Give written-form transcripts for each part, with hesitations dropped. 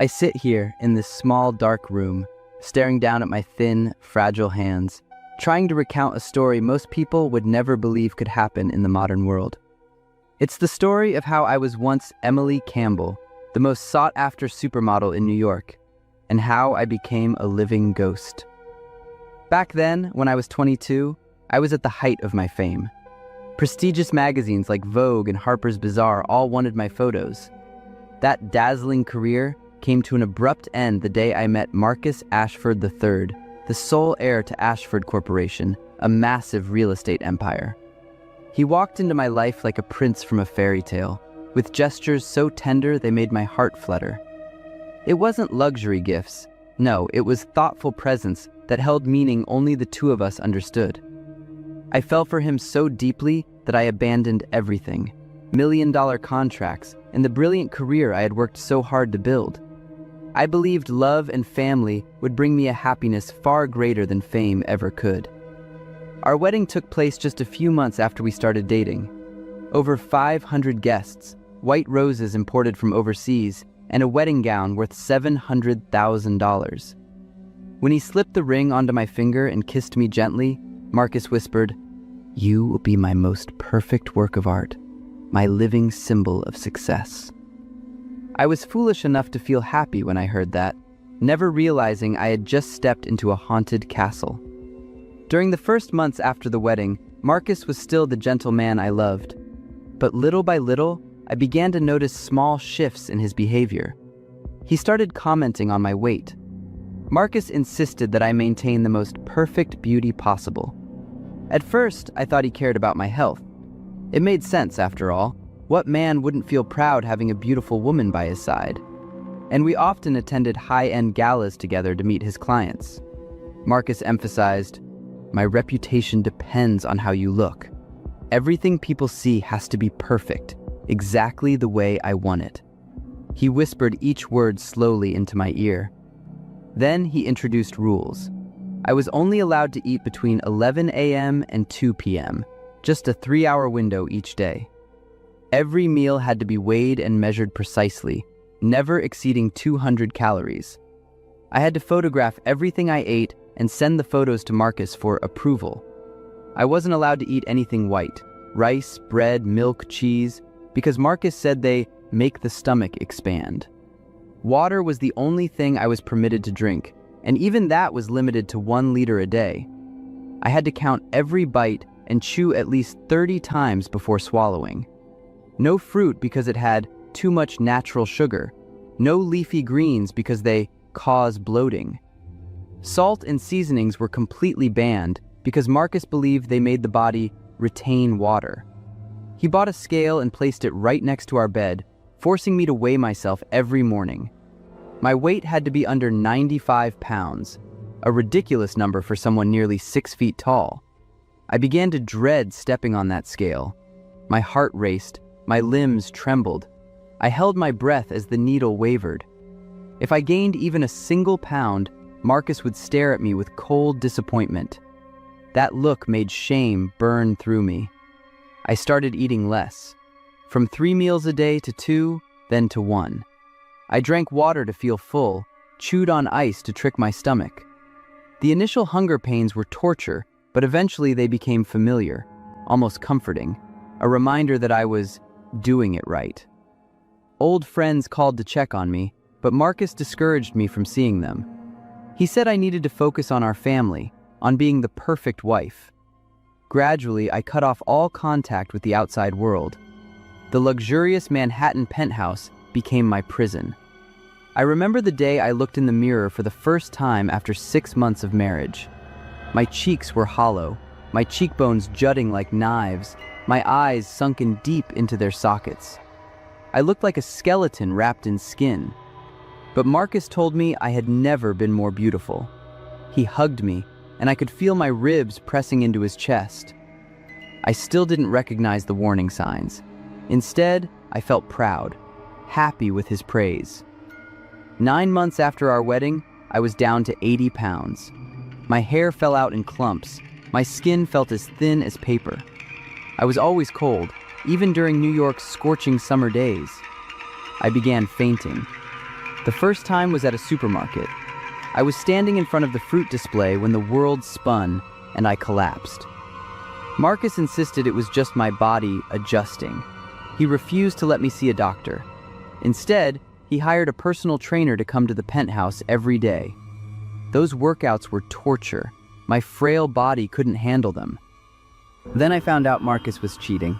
I sit here in this small, dark room, staring down at my thin, fragile hands, trying to recount a story most people would never believe could happen in the modern world. It's the story of how I was once Emily Campbell, the most sought-after supermodel in New York, and how I became a living ghost. Back then, when I was 22, I was at the height of my fame. Prestigious magazines like Vogue and Harper's Bazaar all wanted my photos. That dazzling career came to an abrupt end the day I met Marcus Ashford III, the sole heir to Ashford Corporation, a massive real estate empire. He walked into my life like a prince from a fairy tale, with gestures so tender they made my heart flutter. It wasn't luxury gifts. No, it was thoughtful presence that held meaning only the two of us understood. I fell for him so deeply that I abandoned everything, million-dollar contracts, and the brilliant career I had worked so hard to build. I believed love and family would bring me a happiness far greater than fame ever could. Our wedding took place just a few months after we started dating. Over 500 guests, white roses imported from overseas, and a wedding gown worth $700,000. When he slipped the ring onto my finger and kissed me gently, Marcus whispered, "You will be my most perfect work of art, my living symbol of success." I was foolish enough to feel happy when I heard that, never realizing I had just stepped into a haunted castle. During the first months after the wedding, Marcus was still the gentleman I loved. But little by little, I began to notice small shifts in his behavior. He started commenting on my weight. Marcus insisted that I maintain the most perfect beauty possible. At first, I thought he cared about my health. It made sense, after all. What man wouldn't feel proud having a beautiful woman by his side? And we often attended high-end galas together to meet his clients. Marcus emphasized, "My reputation depends on how you look. Everything people see has to be perfect, exactly the way I want it." He whispered each word slowly into my ear. Then he introduced rules. I was only allowed to eat between 11 a.m. and 2 p.m., just a 3-hour window each day. Every meal had to be weighed and measured precisely, never exceeding 200 calories. I had to photograph everything I ate and send the photos to Marcus for approval. I wasn't allowed to eat anything white, rice, bread, milk, cheese, because Marcus said they make the stomach expand. Water was the only thing I was permitted to drink, and even that was limited to 1 liter a day. I had to count every bite and chew at least 30 times before swallowing. No fruit because it had too much natural sugar. No leafy greens because they cause bloating. Salt and seasonings were completely banned because Marcus believed they made the body retain water. He bought a scale and placed it right next to our bed, forcing me to weigh myself every morning. My weight had to be under 95 pounds, a ridiculous number for someone nearly 6 feet tall. I began to dread stepping on that scale. My heart raced, my limbs trembled. I held my breath as the needle wavered. If I gained even a single pound, Marcus would stare at me with cold disappointment. That look made shame burn through me. I started eating less, from 3 meals a day to 2, then to 1. I drank water to feel full, chewed on ice to trick my stomach. The initial hunger pains were torture, but eventually they became familiar, almost comforting, a reminder that I was doing it right. Old friends called to check on me, but Marcus discouraged me from seeing them. He said I needed to focus on our family, on being the perfect wife. Gradually, I cut off all contact with the outside world. The luxurious Manhattan penthouse became my prison. I remember the day I looked in the mirror for the first time after 6 months of marriage. My cheeks were hollow, my cheekbones jutting like knives, my eyes sunken deep into their sockets. I looked like a skeleton wrapped in skin. But Marcus told me I had never been more beautiful. He hugged me, and I could feel my ribs pressing into his chest. I still didn't recognize the warning signs. Instead, I felt proud, happy with his praise. 9 months after our wedding, I was down to 80 pounds. My hair fell out in clumps. My skin felt as thin as paper. I was always cold, even during New York's scorching summer days. I began fainting. The first time was at a supermarket. I was standing in front of the fruit display when the world spun and I collapsed. Marcus insisted it was just my body adjusting. He refused to let me see a doctor. Instead, he hired a personal trainer to come to the penthouse every day. Those workouts were torture. My frail body couldn't handle them. Then I found out Marcus was cheating.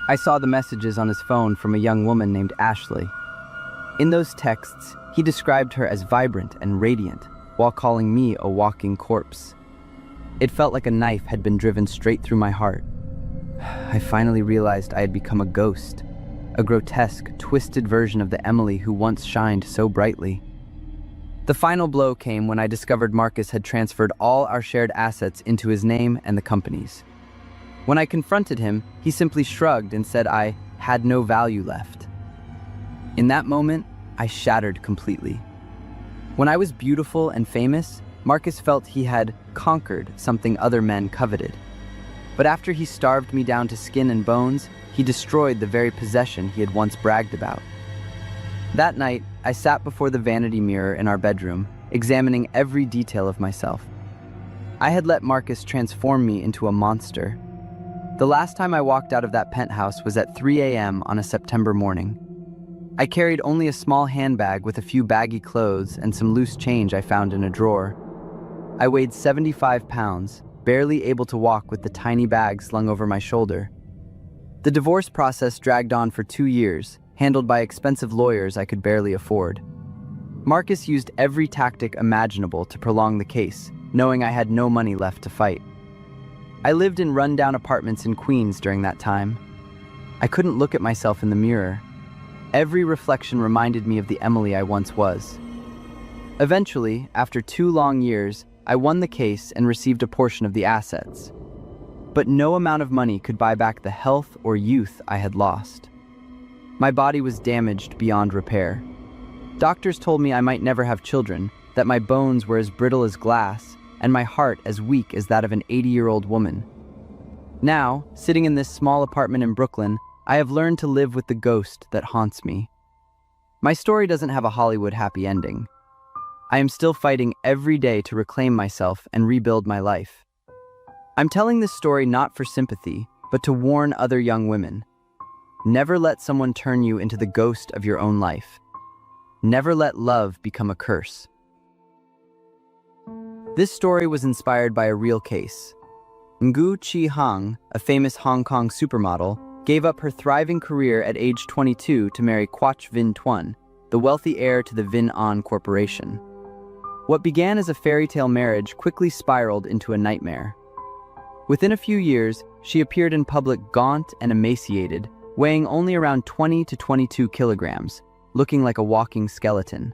I saw the messages on his phone from a young woman named Ashley. In those texts, he described her as vibrant and radiant, while calling me a walking corpse. It felt like a knife had been driven straight through my heart. I finally realized I had become a ghost, a grotesque, twisted version of the Emily who once shined so brightly. The final blow came when I discovered Marcus had transferred all our shared assets into his name and the company's. When I confronted him, he simply shrugged and said I had no value left. In that moment, I shattered completely. When I was beautiful and famous, Marcus felt he had conquered something other men coveted. But after he starved me down to skin and bones, he destroyed the very possession he had once bragged about. That night, I sat before the vanity mirror in our bedroom, examining every detail of myself. I had let Marcus transform me into a monster. The last time I walked out of that penthouse was at 3 a.m. on a September morning. I carried only a small handbag with a few baggy clothes and some loose change I found in a drawer. I weighed 75 pounds, barely able to walk with the tiny bag slung over my shoulder. The divorce process dragged on for 2 years, handled by expensive lawyers I could barely afford. Marcus used every tactic imaginable to prolong the case, knowing I had no money left to fight. I lived in run-down apartments in Queens during that time. I couldn't look at myself in the mirror. Every reflection reminded me of the Emily I once was. Eventually, after 2 long years, I won the case and received a portion of the assets. But no amount of money could buy back the health or youth I had lost. My body was damaged beyond repair. Doctors told me I might never have children, that my bones were as brittle as glass, and my heart as weak as that of an 80-year-old woman. Now, sitting in this small apartment in Brooklyn, I have learned to live with the ghost that haunts me. My story doesn't have a Hollywood happy ending. I am still fighting every day to reclaim myself and rebuild my life. I'm telling this story not for sympathy, but to warn other young women. Never let someone turn you into the ghost of your own life. Never let love become a curse. This story was inspired by a real case. Ngu Chi Hang, a famous Hong Kong supermodel, gave up her thriving career at age 22 to marry Quoc Vinh Tuan, the wealthy heir to the Vinh An Corporation. What began as a fairy tale marriage quickly spiraled into a nightmare. Within a few years, she appeared in public gaunt and emaciated, weighing only around 20 to 22 kilograms, looking like a walking skeleton.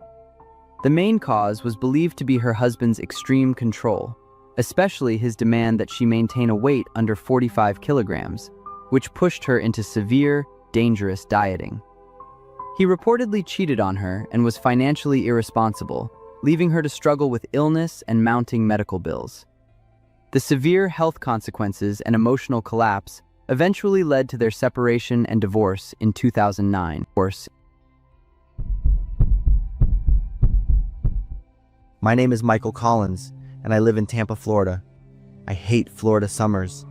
The main cause was believed to be her husband's extreme control, especially his demand that she maintain a weight under 45 kilograms, which pushed her into severe, dangerous dieting. He reportedly cheated on her and was financially irresponsible, leaving her to struggle with illness and mounting medical bills. The severe health consequences and emotional collapse eventually led to their separation and divorce in 2009. My name is Michael Collins, and I live in Tampa, Florida. I hate Florida summers.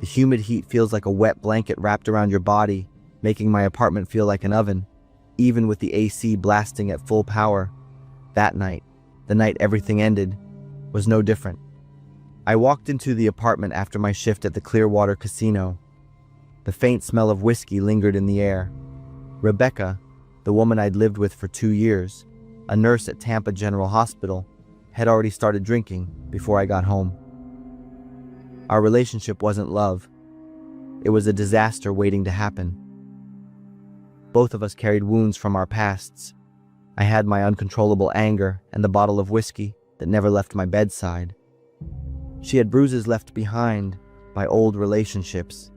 The humid heat feels like a wet blanket wrapped around your body, making my apartment feel like an oven, even with the AC blasting at full power. That night, the night everything ended, was no different. I walked into the apartment after my shift at the Clearwater Casino. The faint smell of whiskey lingered in the air. Rebecca, the woman I'd lived with for 2 years, a nurse at Tampa General Hospital, had already started drinking before I got home. Our relationship wasn't love. It was a disaster waiting to happen. Both of us carried wounds from our pasts. I had my uncontrollable anger and the bottle of whiskey that never left my bedside. She had bruises left behind by old relationships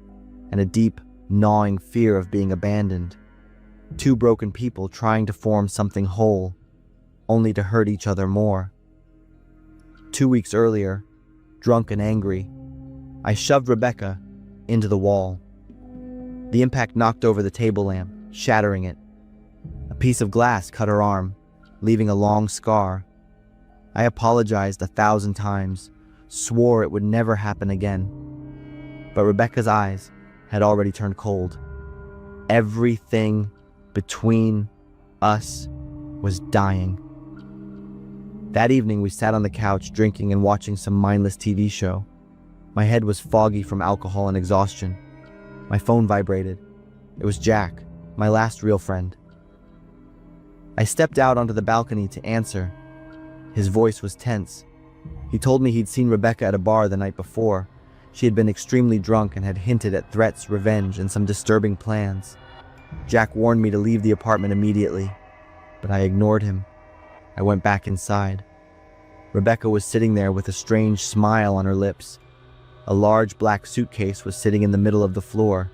and a deep, gnawing fear of being abandoned. 2 broken people trying to form something whole, only to hurt each other more. 2 weeks earlier, drunk and angry, I shoved Rebecca into the wall. The impact knocked over the table lamp, shattering it. A piece of glass cut her arm, leaving a long scar. I apologized 1,000 times, swore it would never happen again. But Rebecca's eyes had already turned cold. Everything between us was dying. That evening, we sat on the couch drinking and watching some mindless TV show. My head was foggy from alcohol and exhaustion. My phone vibrated. It was Jack, my last real friend. I stepped out onto the balcony to answer. His voice was tense. He told me he'd seen Rebecca at a bar the night before. She had been extremely drunk and had hinted at threats, revenge, and some disturbing plans. Jack warned me to leave the apartment immediately, but I ignored him. I went back inside. Rebecca was sitting there with a strange smile on her lips. A large black suitcase was sitting in the middle of the floor.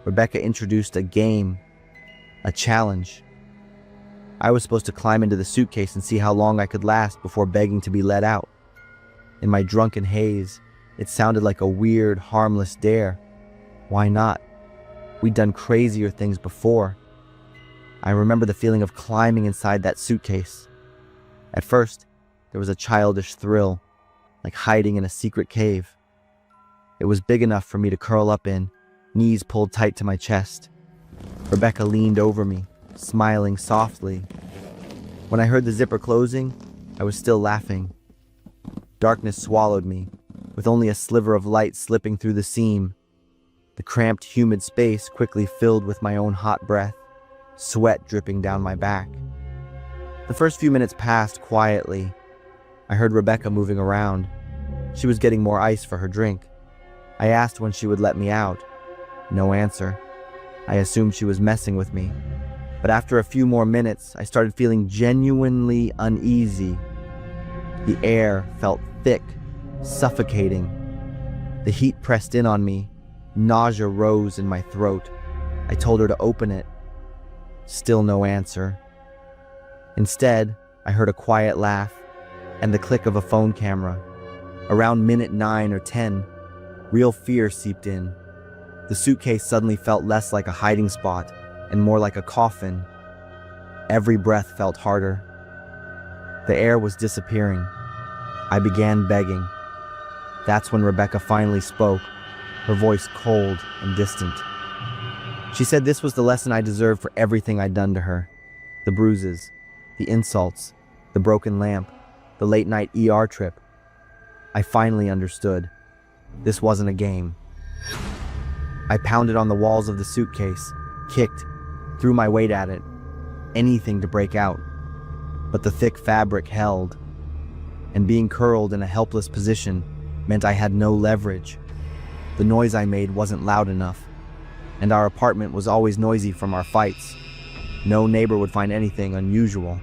Rebecca introduced a game, a challenge. I was supposed to climb into the suitcase and see how long I could last before begging to be let out. In my drunken haze, it sounded like a weird, harmless dare. Why not? We'd done crazier things before. I remember the feeling of climbing inside that suitcase. At first, there was a childish thrill, like hiding in a secret cave. It was big enough for me to curl up in, knees pulled tight to my chest. Rebecca leaned over me, smiling softly. When I heard the zipper closing, I was still laughing. Darkness swallowed me, with only a sliver of light slipping through the seam. The cramped, humid space quickly filled with my own hot breath, sweat dripping down my back. The first few minutes passed quietly. I heard Rebecca moving around. She was getting more ice for her drink. I asked when she would let me out. No answer. I assumed she was messing with me. But after a few more minutes, I started feeling genuinely uneasy. The air felt thick, suffocating. The heat pressed in on me. Nausea rose in my throat. I told her to open it. Still no answer. Instead, I heard a quiet laugh and the click of a phone camera. Around minute 9 or 10, real fear seeped in. The suitcase suddenly felt less like a hiding spot and more like a coffin. Every breath felt harder. The air was disappearing. I began begging. That's when Rebecca finally spoke, her voice cold and distant. She said this was the lesson I deserved for everything I'd done to her. The bruises, the insults, the broken lamp, the late-night ER trip. I finally understood. This wasn't a game. I pounded on the walls of the suitcase, kicked, threw my weight at it. Anything to break out. But the thick fabric held. And being curled in a helpless position meant I had no leverage. The noise I made wasn't loud enough, and our apartment was always noisy from our fights. No neighbor would find anything unusual.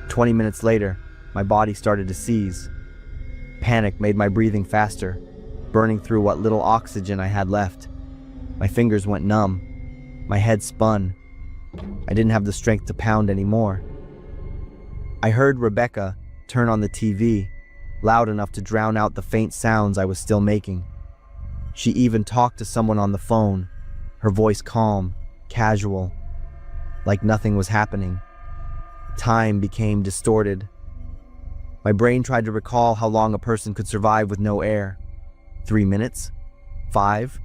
20 minutes later, my body started to seize. Panic made my breathing faster, burning through what little oxygen I had left. My fingers went numb. My head spun. I didn't have the strength to pound anymore. I heard Rebecca turn on the TV, loud enough to drown out the faint sounds I was still making. She even talked to someone on the phone, her voice calm, casual, like nothing was happening. Time became distorted. My brain tried to recall how long a person could survive with no air. 3 minutes? 5?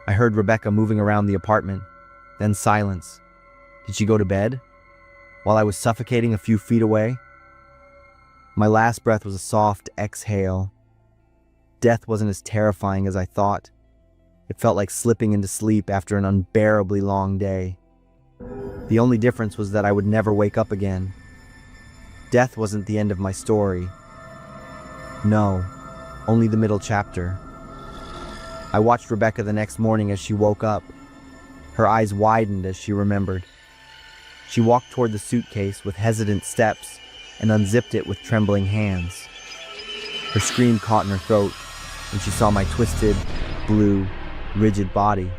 I heard Rebecca moving around the apartment, then silence. Did she go to bed? While I was suffocating a few feet away? My last breath was a soft exhale. Death wasn't as terrifying as I thought. It felt like slipping into sleep after an unbearably long day. The only difference was that I would never wake up again. Death wasn't the end of my story. No, only the middle chapter. I watched Rebecca the next morning as she woke up. Her eyes widened as she remembered. She walked toward the suitcase with hesitant steps and unzipped it with trembling hands. Her scream caught in her throat when she saw my twisted, blue, rigid body.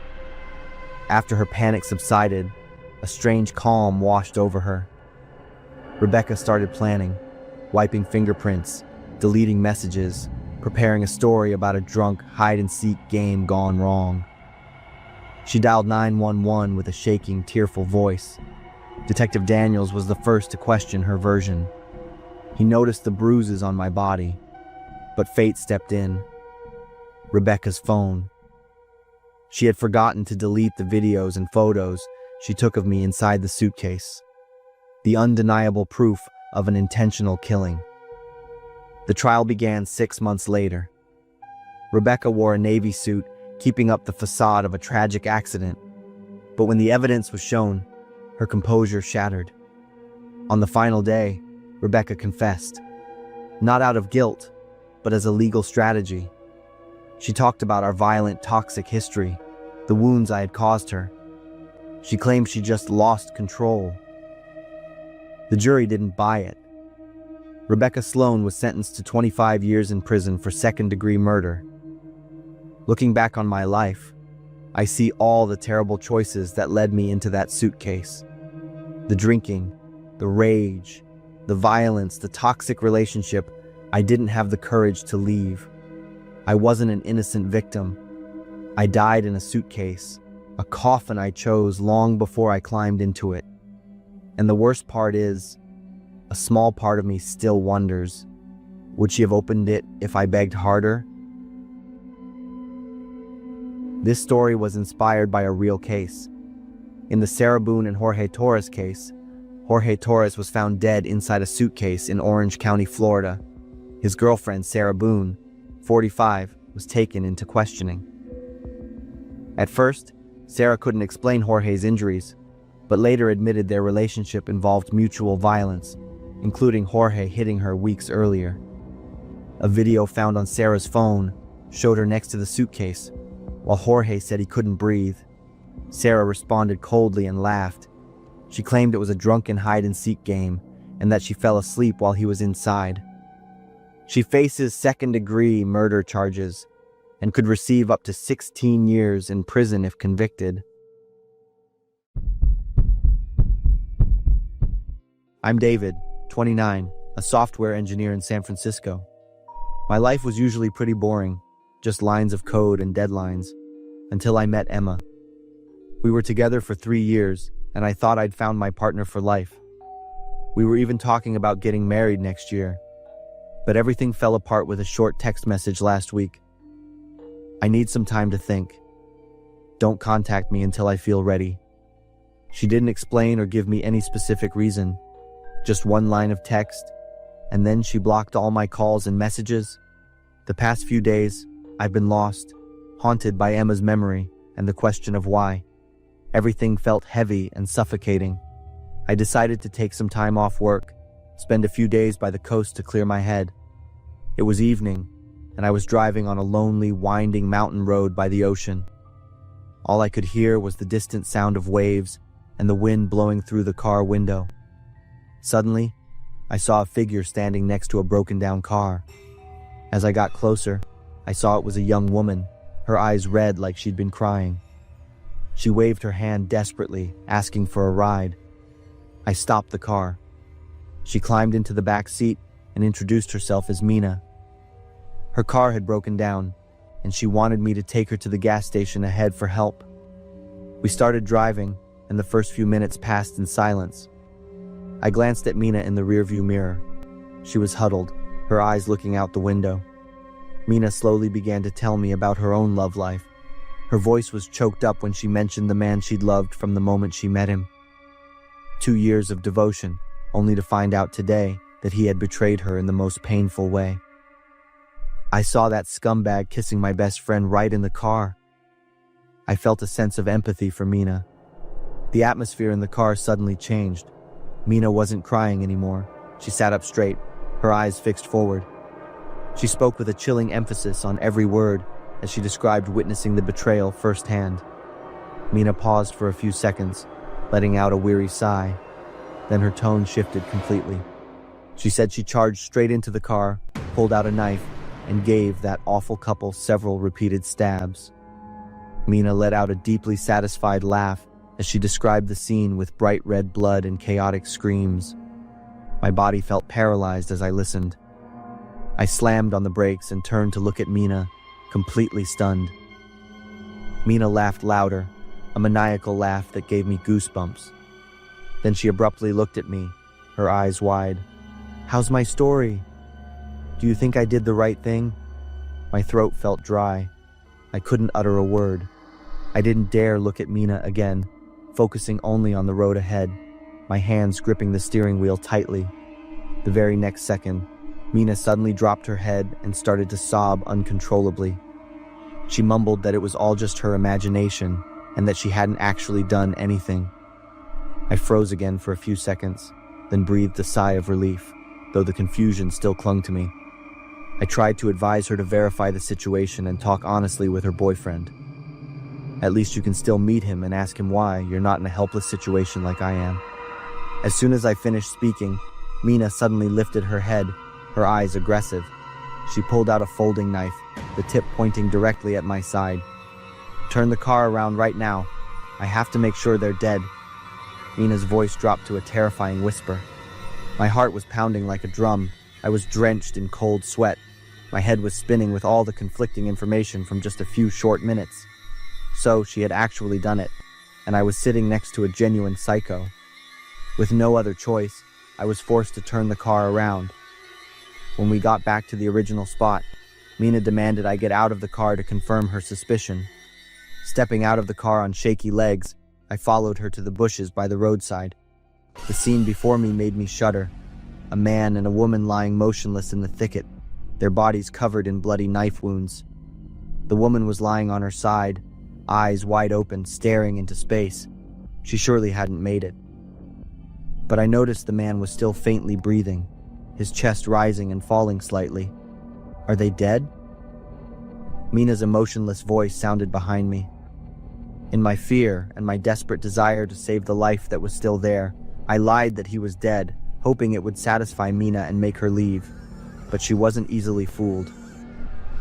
After her panic subsided, a strange calm washed over her. Rebecca started planning, wiping fingerprints, deleting messages, preparing a story about a drunk hide-and-seek game gone wrong. She dialed 911 with a shaking, tearful voice. Detective Daniels was the first to question her version. He noticed the bruises on my body, but fate stepped in. Rebecca's phone. She had forgotten to delete the videos and photos she took of me inside the suitcase. The undeniable proof of an intentional killing. The trial began 6 months later. Rebecca wore a Navy suit, keeping up the facade of a tragic accident. But when the evidence was shown, her composure shattered. On the final day, Rebecca confessed. Not out of guilt, but as a legal strategy. She talked about our violent, toxic history, the wounds I had caused her. She claimed she just lost control. The jury didn't buy it. Rebecca Sloan was sentenced to 25 years in prison for second-degree murder. Looking back on my life, I see all the terrible choices that led me into that suitcase. The drinking, the rage, the violence, the toxic relationship I didn't have the courage to leave. I wasn't an innocent victim. I died in a suitcase, a coffin I chose long before I climbed into it. And the worst part is, a small part of me still wonders, would she have opened it if I begged harder? This story was inspired by a real case. In the Sarah Boone and Jorge Torres case, Jorge Torres was found dead inside a suitcase in Orange County, Florida. His girlfriend, Sarah Boone, 45, was taken into questioning. At first, Sarah couldn't explain Jorge's injuries, but later admitted their relationship involved mutual violence, including Jorge hitting her weeks earlier. A video found on Sarah's phone showed her next to the suitcase, while Jorge said he couldn't breathe. Sarah responded coldly and laughed. She claimed it was a drunken hide-and-seek game and that she fell asleep while he was inside. She faces second-degree murder charges and could receive up to 16 years in prison if convicted. I'm David, 29, a software engineer in San Francisco. My life was usually pretty boring, just lines of code and deadlines, until I met Emma. We were together for 3 years, and I thought I'd found my partner for life. We were even talking about getting married next year, but everything fell apart with a short text message last week. I need some time to think. Don't contact me until I feel ready. She didn't explain or give me any specific reason, just one line of text, and then she blocked all my calls and messages. The past few days, I've been lost, haunted by Emma's memory and the question of why. Everything felt heavy and suffocating. I decided to take some time off work, spend a few days by the coast to clear my head. It was evening, and I was driving on a lonely, winding mountain road by the ocean. All I could hear was the distant sound of waves and the wind blowing through the car window. Suddenly, I saw a figure standing next to a broken-down car. As I got closer, I saw it was a young woman, her eyes red like she'd been crying. She waved her hand desperately, asking for a ride. I stopped the car. She climbed into the back seat and introduced herself as Mina. Her car had broken down, and she wanted me to take her to the gas station ahead for help. We started driving, and the first few minutes passed in silence. I glanced at Mina in the rearview mirror. She was huddled, her eyes looking out the window. Mina slowly began to tell me about her own love life. Her voice was choked up when she mentioned the man she'd loved from the moment she met him. 2 years of devotion, only to find out today that he had betrayed her in the most painful way. I saw that scumbag kissing my best friend right in the car. I felt a sense of empathy for Mina. The atmosphere in the car suddenly changed. Mina wasn't crying anymore. She sat up straight, her eyes fixed forward. She spoke with a chilling emphasis on every word as she described witnessing the betrayal firsthand. Mina paused for a few seconds, letting out a weary sigh. Then her tone shifted completely. She said she charged straight into the car, pulled out a knife, and gave that awful couple several repeated stabs. Mina let out a deeply satisfied laugh as she described the scene with bright red blood and chaotic screams. My body felt paralyzed as I listened. I slammed on the brakes and turned to look at Mina, completely stunned. Mina laughed louder, a maniacal laugh that gave me goosebumps. Then she abruptly looked at me, her eyes wide. "How's my story? Do you think I did the right thing?" My throat felt dry. I couldn't utter a word. I didn't dare look at Mina again, focusing only on the road ahead, my hands gripping the steering wheel tightly. The very next second, Mina suddenly dropped her head and started to sob uncontrollably. She mumbled that it was all just her imagination and that she hadn't actually done anything. I froze again for a few seconds, then breathed a sigh of relief, though the confusion still clung to me. I tried to advise her to verify the situation and talk honestly with her boyfriend. At least you can still meet him and ask him why you're not in a helpless situation like I am. As soon as I finished speaking, Mina suddenly lifted her head, her eyes aggressive. She pulled out a folding knife, the tip pointing directly at my side. "Turn the car around right now. I have to make sure they're dead." Mina's voice dropped to a terrifying whisper. My heart was pounding like a drum. I was drenched in cold sweat. My head was spinning with all the conflicting information from just a few short minutes. So she had actually done it, and I was sitting next to a genuine psycho. With no other choice, I was forced to turn the car around. When we got back to the original spot, Mina demanded I get out of the car to confirm her suspicion. Stepping out of the car on shaky legs, I followed her to the bushes by the roadside. The scene before me made me shudder. A man and a woman lying motionless in the thicket, their bodies covered in bloody knife wounds. The woman was lying on her side, eyes wide open, staring into space. She surely hadn't made it. But I noticed the man was still faintly breathing, his chest rising and falling slightly. Are they dead? Mina's emotionless voice sounded behind me. In my fear and my desperate desire to save the life that was still there, I lied that he was dead, hoping it would satisfy Mina and make her leave. But she wasn't easily fooled.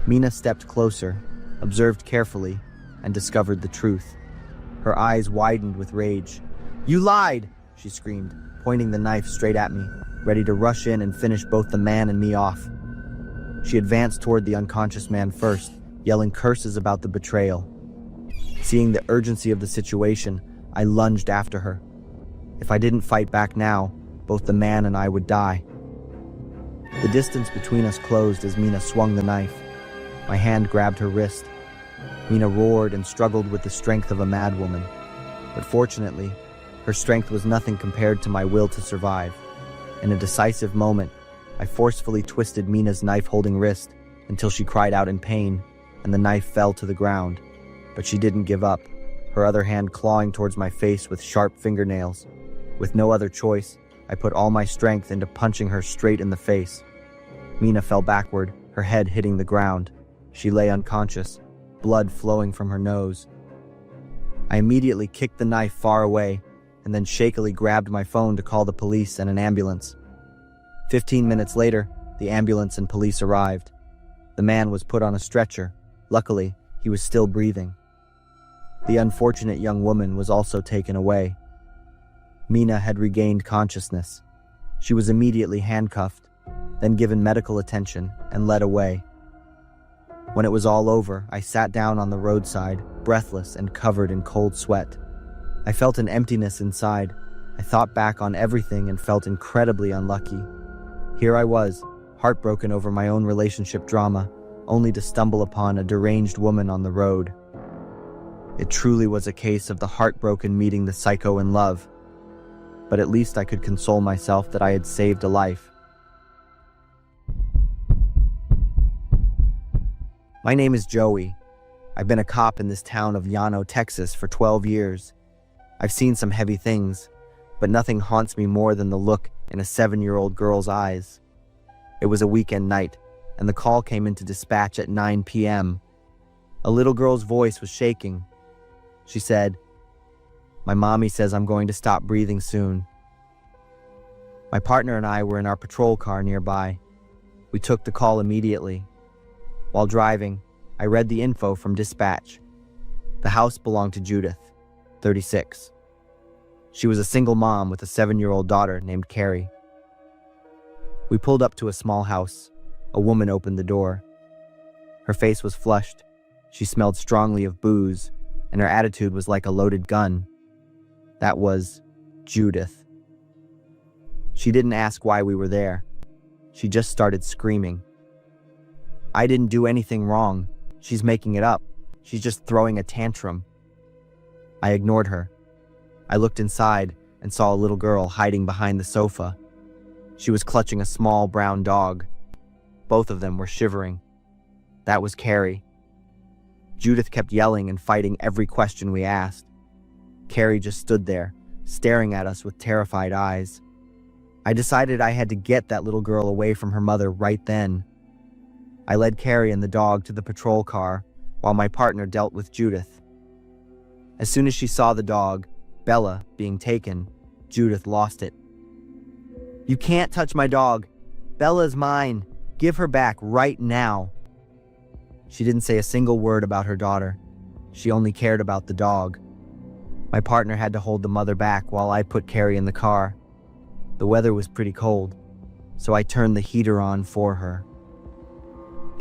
Mina stepped closer, observed carefully, and discovered the truth. Her eyes widened with rage. "You lied!" she screamed, pointing the knife straight at me, ready to rush in and finish both the man and me off. She advanced toward the unconscious man first, yelling curses about the betrayal. Seeing the urgency of the situation, I lunged after her. If I didn't fight back now, both the man and I would die. The distance between us closed as Mina swung the knife. My hand grabbed her wrist. Mina roared and struggled with the strength of a madwoman. But fortunately, her strength was nothing compared to my will to survive. In a decisive moment, I forcefully twisted Mina's knife-holding wrist until she cried out in pain, and the knife fell to the ground. But she didn't give up, her other hand clawing towards my face with sharp fingernails. With no other choice, I put all my strength into punching her straight in the face. Mina fell backward, her head hitting the ground. She lay unconscious, blood flowing from her nose. I immediately kicked the knife far away, and then shakily grabbed my phone to call the police and an ambulance. 15 minutes later, the ambulance and police arrived. The man was put on a stretcher. Luckily, he was still breathing. The unfortunate young woman was also taken away. Mina had regained consciousness. She was immediately handcuffed, then given medical attention and led away. When it was all over, I sat down on the roadside, breathless and covered in cold sweat. I felt an emptiness inside. I thought back on everything and felt incredibly unlucky. Here I was, heartbroken over my own relationship drama, only to stumble upon a deranged woman on the road. It truly was a case of the heartbroken meeting the psycho in love. But at least I could console myself that I had saved a life. My name is Joey. I've been a cop in this town of Llano, Texas for 12 years. I've seen some heavy things, but nothing haunts me more than the look in a 7-year-old girl's eyes. It was a weekend night, and the call came into dispatch at 9 p.m. A little girl's voice was shaking. She said, "My mommy says I'm going to stop breathing soon." My partner and I were in our patrol car nearby. We took the call immediately. While driving, I read the info from dispatch. The house belonged to Judith, 36. She was a single mom with a 7-year-old daughter named Carrie. We pulled up to a small house. A woman opened the door. Her face was flushed. She smelled strongly of booze, and her attitude was like a loaded gun. That was Judith. She didn't ask why we were there. She just started screaming. I didn't do anything wrong. She's making it up. She's just throwing a tantrum. I ignored her. I looked inside and saw a little girl hiding behind the sofa. She was clutching a small brown dog. Both of them were shivering. That was Carrie. Judith kept yelling and fighting every question we asked. Carrie just stood there, staring at us with terrified eyes. I decided I had to get that little girl away from her mother right then. I led Carrie and the dog to the patrol car while my partner dealt with Judith. As soon as she saw the dog, Bella, being taken, Judith lost it. You can't touch my dog. Bella's mine. Give her back right now. She didn't say a single word about her daughter. She only cared about the dog. My partner had to hold the mother back while I put Carrie in the car. The weather was pretty cold, so I turned the heater on for her.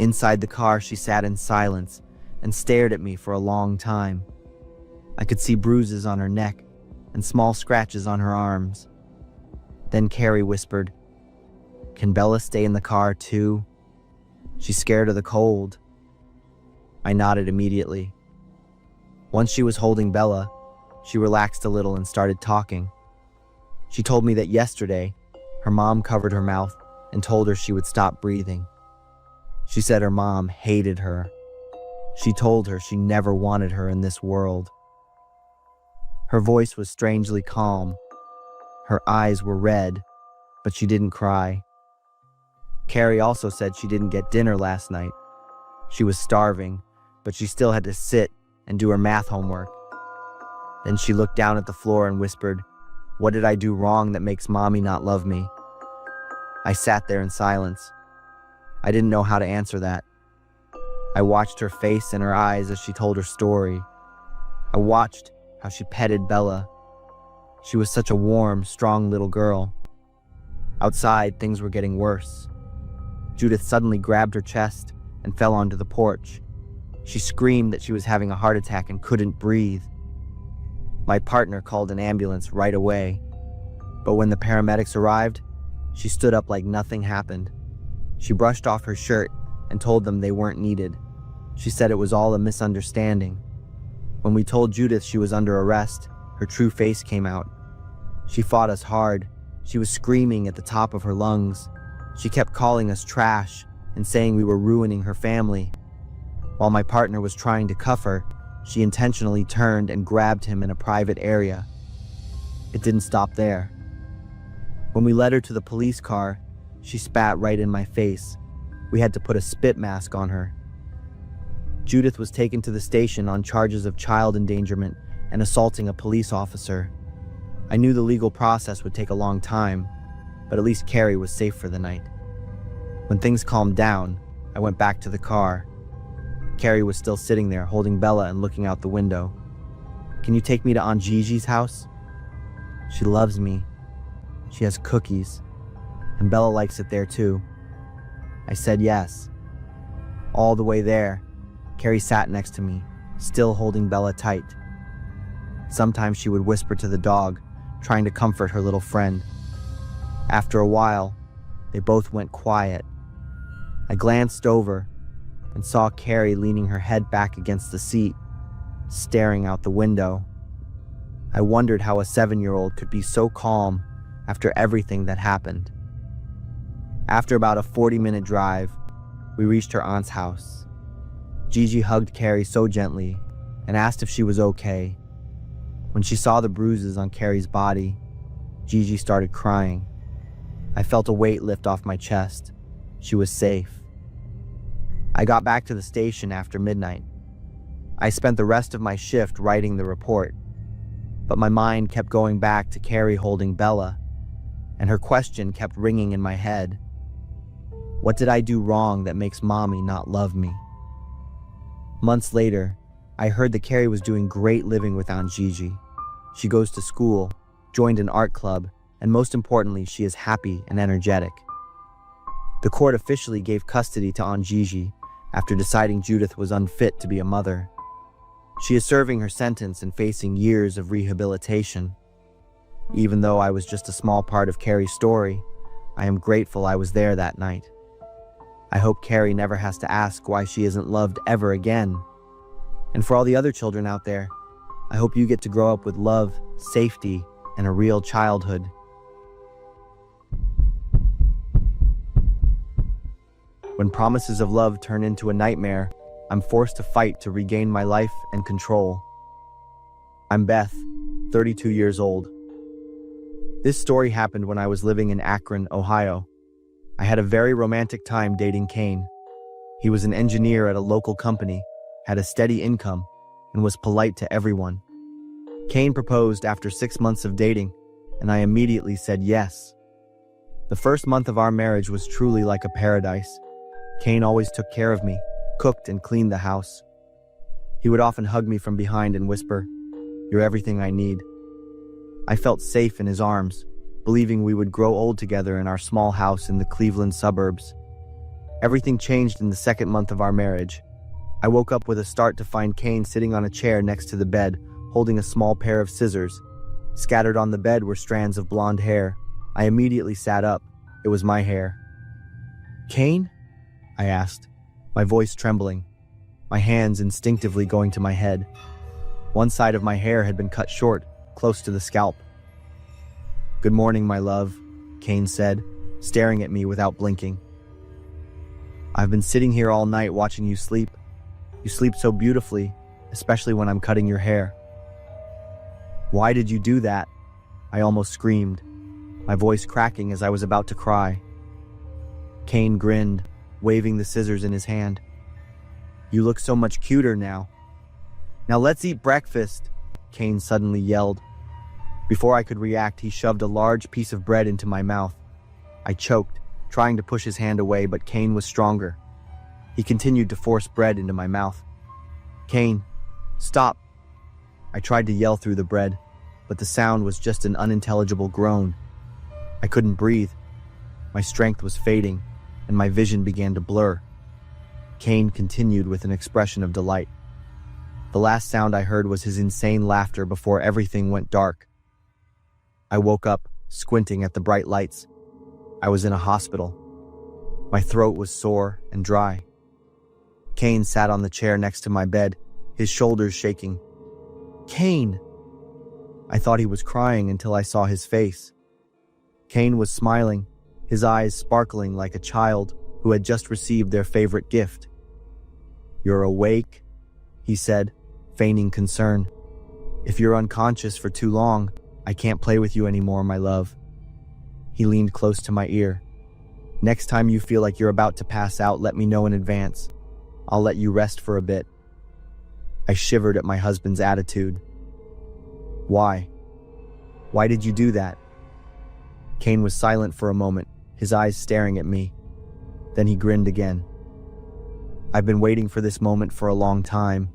Inside the car, she sat in silence and stared at me for a long time. I could see bruises on her neck and small scratches on her arms. Then Carrie whispered, "Can Bella stay in the car too? She's scared of the cold." I nodded immediately. Once she was holding Bella, she relaxed a little and started talking. She told me that yesterday, her mom covered her mouth and told her she would stop breathing. She said her mom hated her. She told her she never wanted her in this world. Her voice was strangely calm. Her eyes were red, but she didn't cry. Carrie also said she didn't get dinner last night. She was starving, but she still had to sit and do her math homework. Then she looked down at the floor and whispered, "What did I do wrong that makes Mommy not love me?" I sat there in silence. I didn't know how to answer that. I watched her face and her eyes as she told her story. I watched how she petted Bella. She was such a warm, strong little girl. Outside, things were getting worse. Judith suddenly grabbed her chest and fell onto the porch. She screamed that she was having a heart attack and couldn't breathe. My partner called an ambulance right away, but when the paramedics arrived, she stood up like nothing happened. She brushed off her shirt and told them they weren't needed. She said it was all a misunderstanding. When we told Judith she was under arrest, her true face came out. She fought us hard. She was screaming at the top of her lungs. She kept calling us trash and saying we were ruining her family. While my partner was trying to cuff her, she intentionally turned and grabbed him in a private area. It didn't stop there. When we led her to the police car, she spat right in my face. We had to put a spit mask on her. Judith was taken to the station on charges of child endangerment and assaulting a police officer. I knew the legal process would take a long time, but at least Carrie was safe for the night. When things calmed down, I went back to the car. Carrie was still sitting there, holding Bella and looking out the window. "Can you take me to Aunt Gigi's house? She loves me. She has cookies, and Bella likes it there too." I said yes. All the way there, Carrie sat next to me, still holding Bella tight. Sometimes she would whisper to the dog, trying to comfort her little friend. After a while, they both went quiet. I glanced over and saw Carrie leaning her head back against the seat, staring out the window. I wondered how a 7-year-old could be so calm after everything that happened. After about a 40-minute drive, we reached her aunt's house. Gigi hugged Carrie so gently and asked if she was okay. When she saw the bruises on Carrie's body, Gigi started crying. I felt a weight lift off my chest. She was safe. I got back to the station after midnight. I spent the rest of my shift writing the report, but my mind kept going back to Carrie holding Bella, and her question kept ringing in my head. What did I do wrong that makes Mommy not love me? Months later, I heard that Carrie was doing great living with Aunt Gigi. She goes to school, joined an art club, and most importantly, she is happy and energetic. The court officially gave custody to Aunt Gigi after deciding Judith was unfit to be a mother. She is serving her sentence and facing years of rehabilitation. Even though I was just a small part of Carrie's story, I am grateful I was there that night. I hope Carrie never has to ask why she isn't loved ever again. And for all the other children out there, I hope you get to grow up with love, safety, and a real childhood. When promises of love turn into a nightmare, I'm forced to fight to regain my life and control. I'm Beth, 32 years old. This story happened when I was living in Akron, Ohio. I had a very romantic time dating Kane. He was an engineer at a local company, had a steady income, and was polite to everyone. Kane proposed after 6 months of dating, and I immediately said yes. The first month of our marriage was truly like a paradise. Kane always took care of me, cooked and cleaned the house. He would often hug me from behind and whisper, "You're everything I need." I felt safe in his arms, believing we would grow old together in our small house in the Cleveland suburbs. Everything changed in the second month of our marriage. I woke up with a start to find Kane sitting on a chair next to the bed, holding a small pair of scissors. Scattered on the bed were strands of blonde hair. I immediately sat up. It was my hair. "Kane?" I asked, my voice trembling, my hands instinctively going to my head. One side of my hair had been cut short, close to the scalp. "Good morning, my love," Kane said, staring at me without blinking. "I've been sitting here all night watching you sleep. You sleep so beautifully, especially when I'm cutting your hair." "Why did you do that?" I almost screamed, my voice cracking as I was about to cry. Kane grinned, waving the scissors in his hand. "You look so much cuter now." "Now let's eat breakfast," Kane suddenly yelled. Before I could react, he shoved a large piece of bread into my mouth. I choked, trying to push his hand away, but Kane was stronger. He continued to force bread into my mouth. "Kane, stop." I tried to yell through the bread, but the sound was just an unintelligible groan. I couldn't breathe. My strength was fading, and my vision began to blur. Kane continued with an expression of delight. The last sound I heard was his insane laughter before everything went dark. I woke up, squinting at the bright lights. I was in a hospital. My throat was sore and dry. Kane sat on the chair next to my bed, his shoulders shaking. "Kane!" I thought he was crying until I saw his face. Kane was smiling, his eyes sparkling like a child who had just received their favorite gift. "You're awake?" he said, feigning concern. "If you're unconscious for too long, I can't play with you anymore, my love." He leaned close to my ear. "Next time you feel like you're about to pass out, let me know in advance. I'll let you rest for a bit." I shivered at my husband's attitude. "Why? Why did you do that?" Kane was silent for a moment, his eyes staring at me. Then he grinned again. "I've been waiting for this moment for a long time."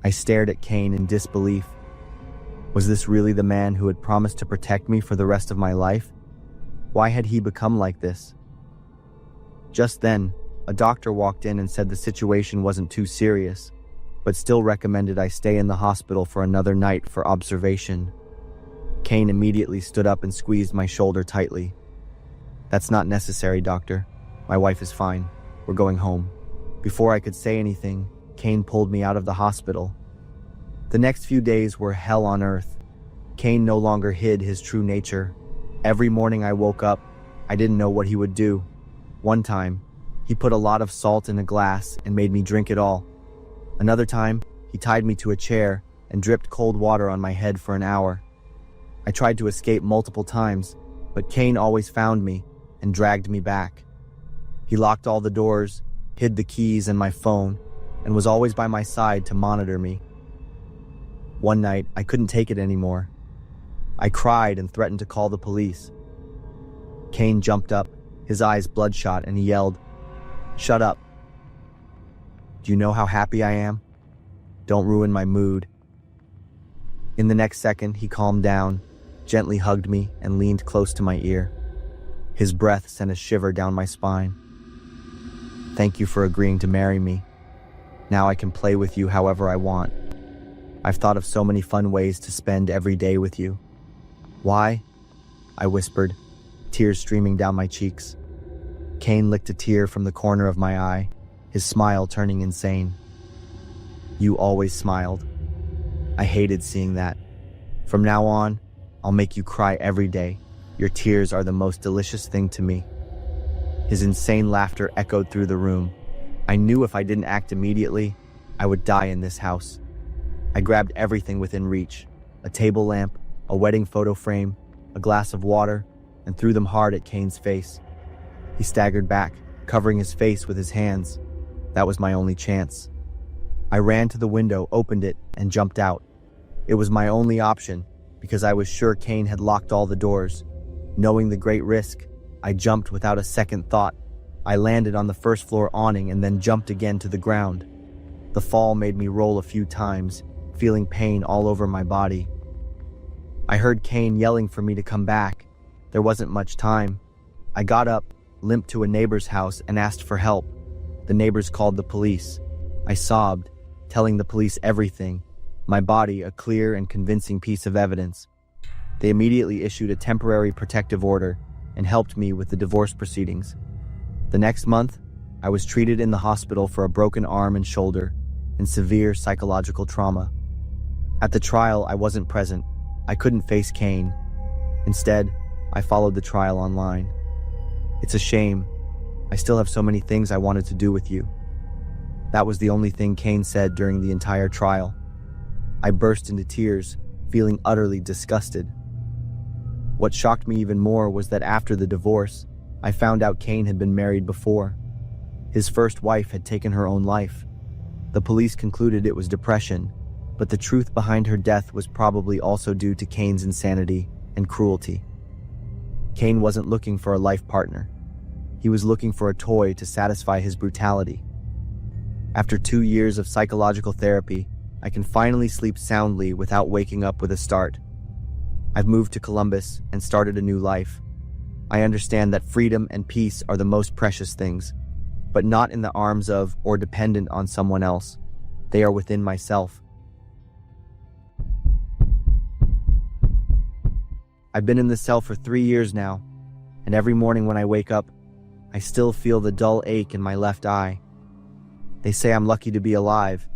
I stared at Kane in disbelief. Was this really the man who had promised to protect me for the rest of my life? Why had he become like this? Just then, a doctor walked in and said the situation wasn't too serious, but still recommended I stay in the hospital for another night for observation. Kane immediately stood up and squeezed my shoulder tightly. "That's not necessary, doctor. My wife is fine. We're going home." Before I could say anything, Kane pulled me out of the hospital. The next few days were hell on earth. Kane no longer hid his true nature. Every morning I woke up, I didn't know what he would do. One time, he put a lot of salt in a glass and made me drink it all. Another time, he tied me to a chair and dripped cold water on my head for an hour. I tried to escape multiple times, but Kane always found me and dragged me back. He locked all the doors, hid the keys and my phone, and was always by my side to monitor me. One night, I couldn't take it anymore. I cried and threatened to call the police. Kane jumped up, his eyes bloodshot, and he yelled, "Shut up. Do you know how happy I am? Don't ruin my mood." In the next second, he calmed down, gently hugged me, and leaned close to my ear. His breath sent a shiver down my spine. "Thank you for agreeing to marry me. Now I can play with you however I want. I've thought of so many fun ways to spend every day with you." Why? I whispered, tears streaming down my cheeks. Kane licked a tear from the corner of my eye, his smile turning insane. You always smiled. I hated seeing that. From now on, I'll make you cry every day. Your tears are the most delicious thing to me. His insane laughter echoed through the room. I knew if I didn't act immediately, I would die in this house. I grabbed everything within reach, a table lamp, a wedding photo frame, a glass of water, and threw them hard at Kane's face. He staggered back, covering his face with his hands. That was my only chance. I ran to the window, opened it, and jumped out. It was my only option, because I was sure Kane had locked all the doors. Knowing the great risk, I jumped without a second thought. I landed on the first floor awning and then jumped again to the ground. The fall made me roll a few times, feeling pain all over my body. I heard Kane yelling for me to come back. There wasn't much time. I got up, limped to a neighbor's house, and asked for help. The neighbors called the police. I sobbed, telling the police everything, my body a clear and convincing piece of evidence. They immediately issued a temporary protective order and helped me with the divorce proceedings. The next month, I was treated in the hospital for a broken arm and shoulder and severe psychological trauma. At the trial, I wasn't present. I couldn't face Kane. Instead, I followed the trial online. It's a shame. I still have so many things I wanted to do with you. That was the only thing Kane said during the entire trial. I burst into tears, feeling utterly disgusted. What shocked me even more was that after the divorce, I found out Kane had been married before. His first wife had taken her own life. The police concluded it was depression, but the truth behind her death was probably also due to Kane's insanity and cruelty. Kane wasn't looking for a life partner. He was looking for a toy to satisfy his brutality. After 2 years of psychological therapy, I can finally sleep soundly without waking up with a start. I've moved to Columbus and started a new life. I understand that freedom and peace are the most precious things, but not in the arms of or dependent on someone else. They are within myself. I've been in this cell for 3 years now, and every morning when I wake up, I still feel the dull ache in my left eye. They say I'm lucky to be alive,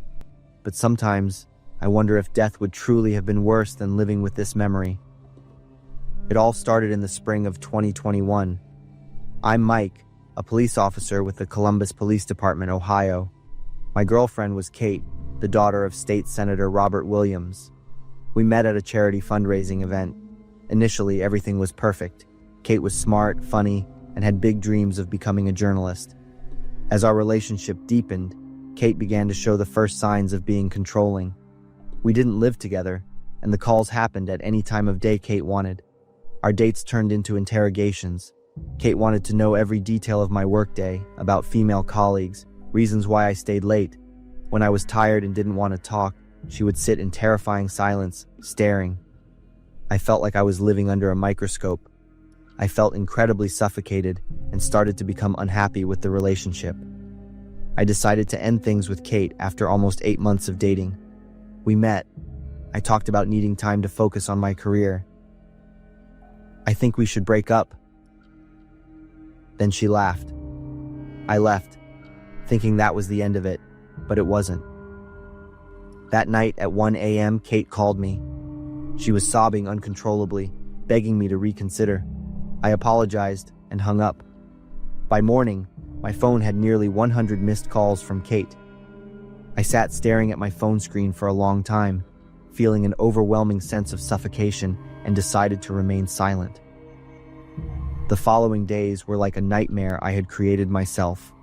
but sometimes I wonder if death would truly have been worse than living with this memory. It all started in the spring of 2021. I'm Mike, a police officer with the Columbus Police Department, Ohio. My girlfriend was Kate, the daughter of State Senator Robert Williams. We met at a charity fundraising event. Initially, everything was perfect. Kate was smart, funny, and had big dreams of becoming a journalist. As our relationship deepened, Kate began to show the first signs of being controlling. We didn't live together, and the calls happened at any time of day Kate wanted. Our dates turned into interrogations. Kate wanted to know every detail of my workday, about female colleagues, reasons why I stayed late. When I was tired and didn't want to talk, she would sit in terrifying silence, staring. I felt like I was living under a microscope. I felt incredibly suffocated and started to become unhappy with the relationship. I decided to end things with Kate after almost 8 months of dating. We met. I talked about needing time to focus on my career. I think we should break up. Then she laughed. I left, thinking that was the end of it, but it wasn't. That night at 1 a.m., Kate called me. She was sobbing uncontrollably, begging me to reconsider. I apologized and hung up. By morning, my phone had nearly 100 missed calls from Kate. I sat staring at my phone screen for a long time, feeling an overwhelming sense of suffocation, and decided to remain silent. The following days were like a nightmare I had created myself.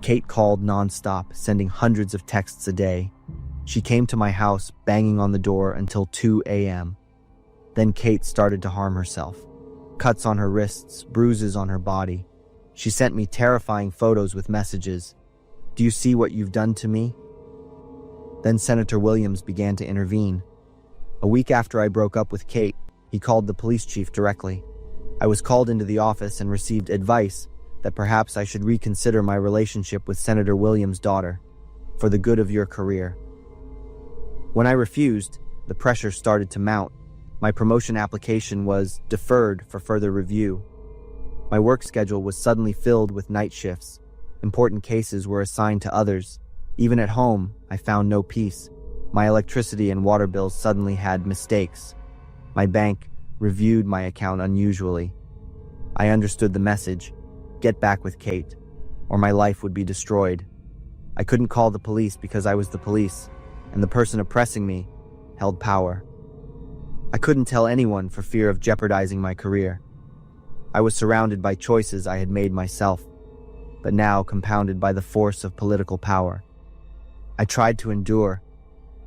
Kate called nonstop, sending hundreds of texts a day. She came to my house, banging on the door until 2 a.m. Then Kate started to harm herself. Cuts on her wrists, bruises on her body. She sent me terrifying photos with messages. "Do you see what you've done to me?" Then Senator Williams began to intervene. A week after I broke up with Kate, he called the police chief directly. I was called into the office and received advice that perhaps I should reconsider my relationship with Senator Williams' daughter, for the good of your career. When I refused, the pressure started to mount. My promotion application was deferred for further review. My work schedule was suddenly filled with night shifts. Important cases were assigned to others. Even at home, I found no peace. My electricity and water bills suddenly had mistakes. My bank reviewed my account unusually. I understood the message: get back with Kate, or my life would be destroyed. I couldn't call the police because I was the police, and the person oppressing me held power. I couldn't tell anyone for fear of jeopardizing my career. I was surrounded by choices I had made myself, but now compounded by the force of political power. I tried to endure,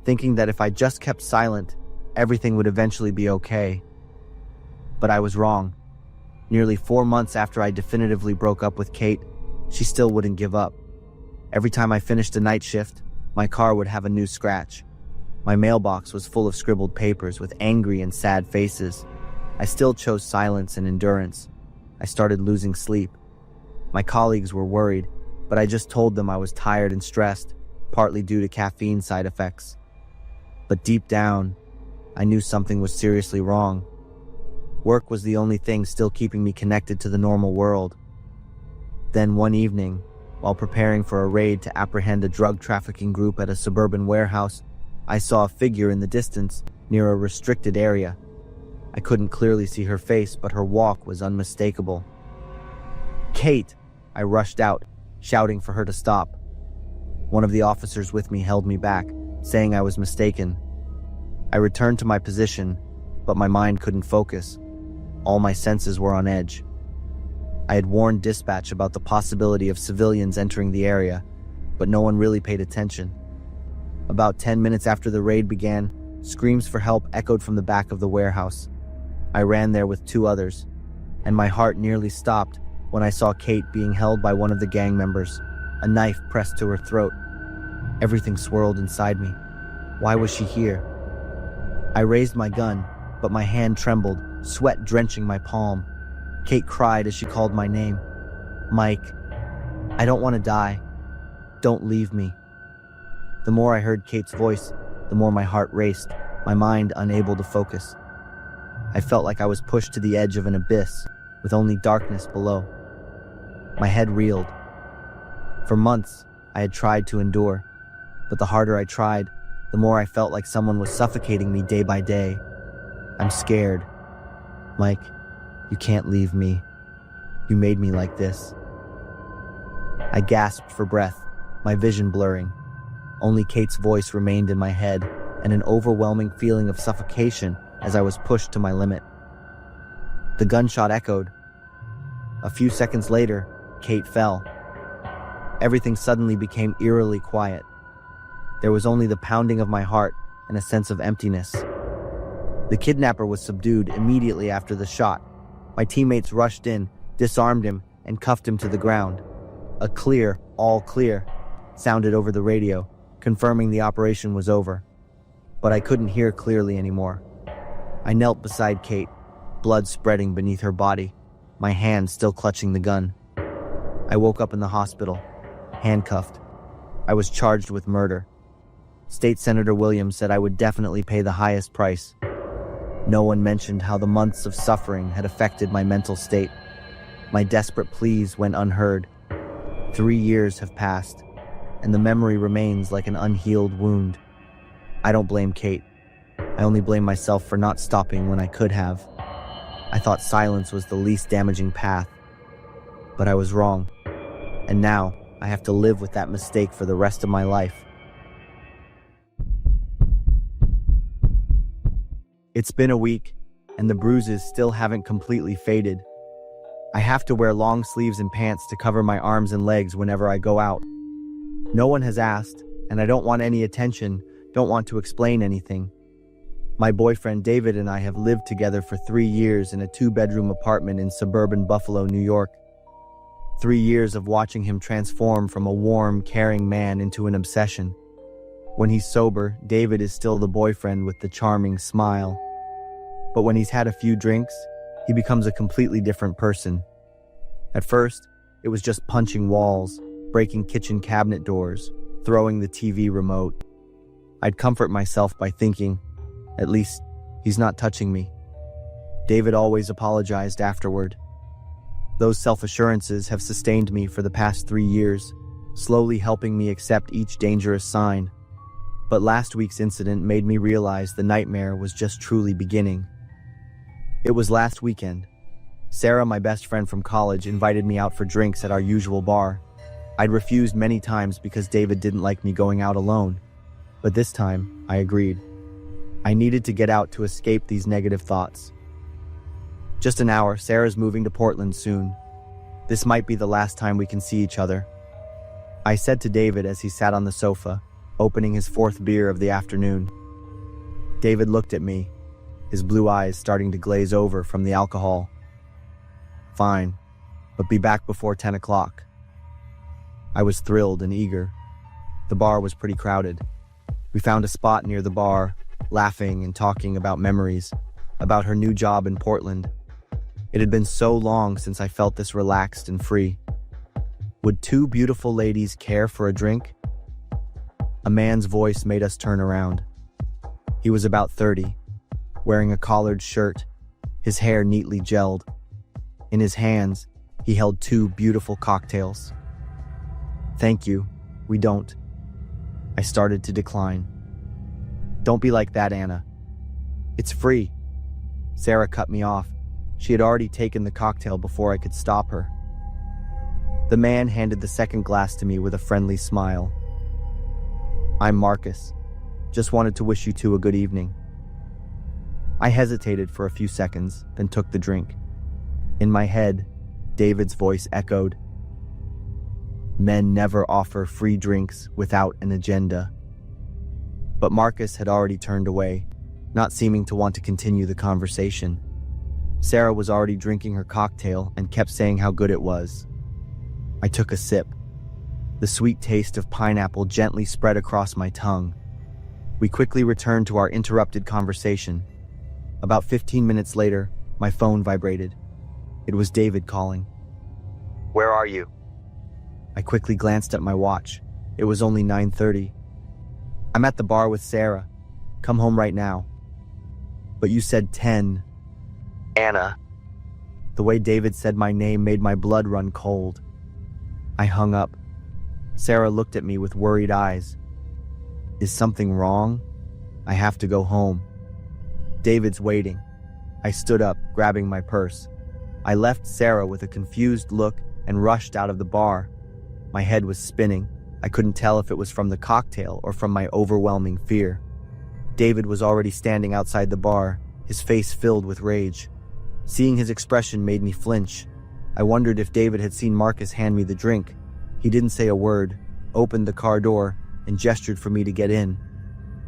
thinking that if I just kept silent, everything would eventually be okay. But I was wrong. Nearly 4 months after I definitively broke up with Kate, she still wouldn't give up. Every time I finished a night shift, my car would have a new scratch. My mailbox was full of scribbled papers with angry and sad faces. I still chose silence and endurance. I started losing sleep. My colleagues were worried, but I just told them I was tired and stressed, partly due to caffeine side effects. But deep down, I knew something was seriously wrong. Work was the only thing still keeping me connected to the normal world. Then one evening, while preparing for a raid to apprehend a drug trafficking group at a suburban warehouse, I saw a figure in the distance near a restricted area. I couldn't clearly see her face, but her walk was unmistakable. "Kate!" I rushed out, shouting for her to stop. One of the officers with me held me back, saying I was mistaken. I returned to my position, but my mind couldn't focus. All my senses were on edge. I had warned dispatch about the possibility of civilians entering the area, but no one really paid attention. About 10 minutes after the raid began, screams for help echoed from the back of the warehouse. I ran there with 2 others, and my heart nearly stopped when I saw Kate being held by one of the gang members, a knife pressed to her throat. Everything swirled inside me. Why was she here? I raised my gun, but my hand trembled, sweat drenching my palm. Kate cried as she called my name. "Mike, I don't want to die. Don't leave me." The more I heard Kate's voice, the more my heart raced, my mind unable to focus. I felt like I was pushed to the edge of an abyss, with only darkness below. My head reeled. For months, I had tried to endure, but the harder I tried, the more I felt like someone was suffocating me day by day. "I'm scared. Mike, you can't leave me. You made me like this." I gasped for breath, my vision blurring. Only Kate's voice remained in my head, and an overwhelming feeling of suffocation as I was pushed to my limit. The gunshot echoed. A few seconds later, Kate fell. Everything suddenly became eerily quiet. There was only the pounding of my heart and a sense of emptiness. The kidnapper was subdued immediately after the shot. My teammates rushed in, disarmed him, and cuffed him to the ground. A clear, "all clear," sounded over the radio, confirming the operation was over. But I couldn't hear clearly anymore. I knelt beside Kate, blood spreading beneath her body, my hand still clutching the gun. I woke up in the hospital, handcuffed. I was charged with murder. State Senator Williams said I would definitely pay the highest price. No one mentioned how the months of suffering had affected my mental state. My desperate pleas went unheard. 3 years have passed, and the memory remains like an unhealed wound. I don't blame Kate. I only blame myself for not stopping when I could have. I thought silence was the least damaging path, but I was wrong. And now I have to live with that mistake for the rest of my life. It's been a week, and the bruises still haven't completely faded. I have to wear long sleeves and pants to cover my arms and legs whenever I go out. No one has asked, and I don't want any attention, don't want to explain anything. My boyfriend David and I have lived together for 3 years in a 2-bedroom apartment in suburban Buffalo, New York. 3 years of watching him transform from a warm, caring man into an obsession. When he's sober, David is still the boyfriend with the charming smile. But when he's had a few drinks, he becomes a completely different person. At first, it was just punching walls, breaking kitchen cabinet doors, throwing the TV remote. I'd comfort myself by thinking, at least He's not touching me. David always apologized afterward. Those self-assurances have sustained me for the past 3 years, slowly helping me accept each dangerous sign. But last week's incident made me realize the nightmare was just truly beginning. It was last weekend. Sarah, my best friend from college, invited me out for drinks at our usual bar. I'd refused many times because David didn't like me going out alone. But this time, I agreed. I needed to get out to escape these negative thoughts. Just an hour, Sarah's moving to Portland soon. This might be the last time we can see each other. I said to David as he sat on the sofa, opening his 4th beer of the afternoon. David looked at me, his blue eyes starting to glaze over from the alcohol. Fine, but be back before 10 o'clock. I was thrilled and eager. The bar was pretty crowded. We found a spot near the bar, laughing and talking about memories, about her new job in Portland. It had been so long since I felt this relaxed and free. Would 2 beautiful ladies care for a drink? A man's voice made us turn around. He was about 30, wearing a collared shirt, his hair neatly gelled. In his hands, he held 2 beautiful cocktails. Thank you, we don't. I started to decline. Don't be like that, Anna. It's free. Sarah cut me off. She had already taken the cocktail before I could stop her. The man handed the second glass to me with a friendly smile. I'm Marcus. Just wanted to wish you 2 a good evening. I hesitated for a few seconds, then took the drink. In my head, David's voice echoed. Men never offer free drinks without an agenda. But Marcus had already turned away, not seeming to want to continue the conversation. Sarah was already drinking her cocktail and kept saying how good it was. I took a sip. The sweet taste of pineapple gently spread across my tongue. We quickly returned to our interrupted conversation. About 15 minutes later, my phone vibrated. It was David calling. Where are you? I quickly glanced at my watch. It was only 9:30. I'm at the bar with Sarah. Come home right now. But you said 10. Anna. The way David said my name made my blood run cold. I hung up. Sarah looked at me with worried eyes. Is something wrong? I have to go home. David's waiting. I stood up, grabbing my purse. I left Sarah with a confused look and rushed out of the bar. My head was spinning. I couldn't tell if it was from the cocktail or from my overwhelming fear. David was already standing outside the bar, his face filled with rage. Seeing his expression made me flinch. I wondered if David had seen Marcus hand me the drink. He didn't say a word, opened the car door, and gestured for me to get in.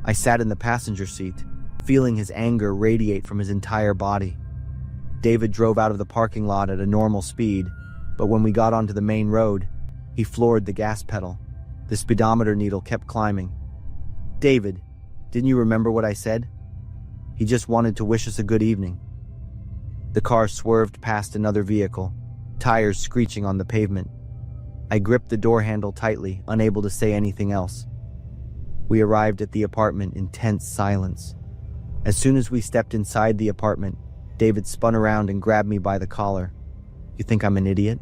I sat in the passenger seat, feeling his anger radiate from his entire body. David drove out of the parking lot at a normal speed, but when we got onto the main road, he floored the gas pedal. The speedometer needle kept climbing. David, didn't you remember what I said? He just wanted to wish us a good evening. The car swerved past another vehicle, tires screeching on the pavement. I gripped the door handle tightly, unable to say anything else. We arrived at the apartment in tense silence. As soon as we stepped inside the apartment, David spun around and grabbed me by the collar. You think I'm an idiot?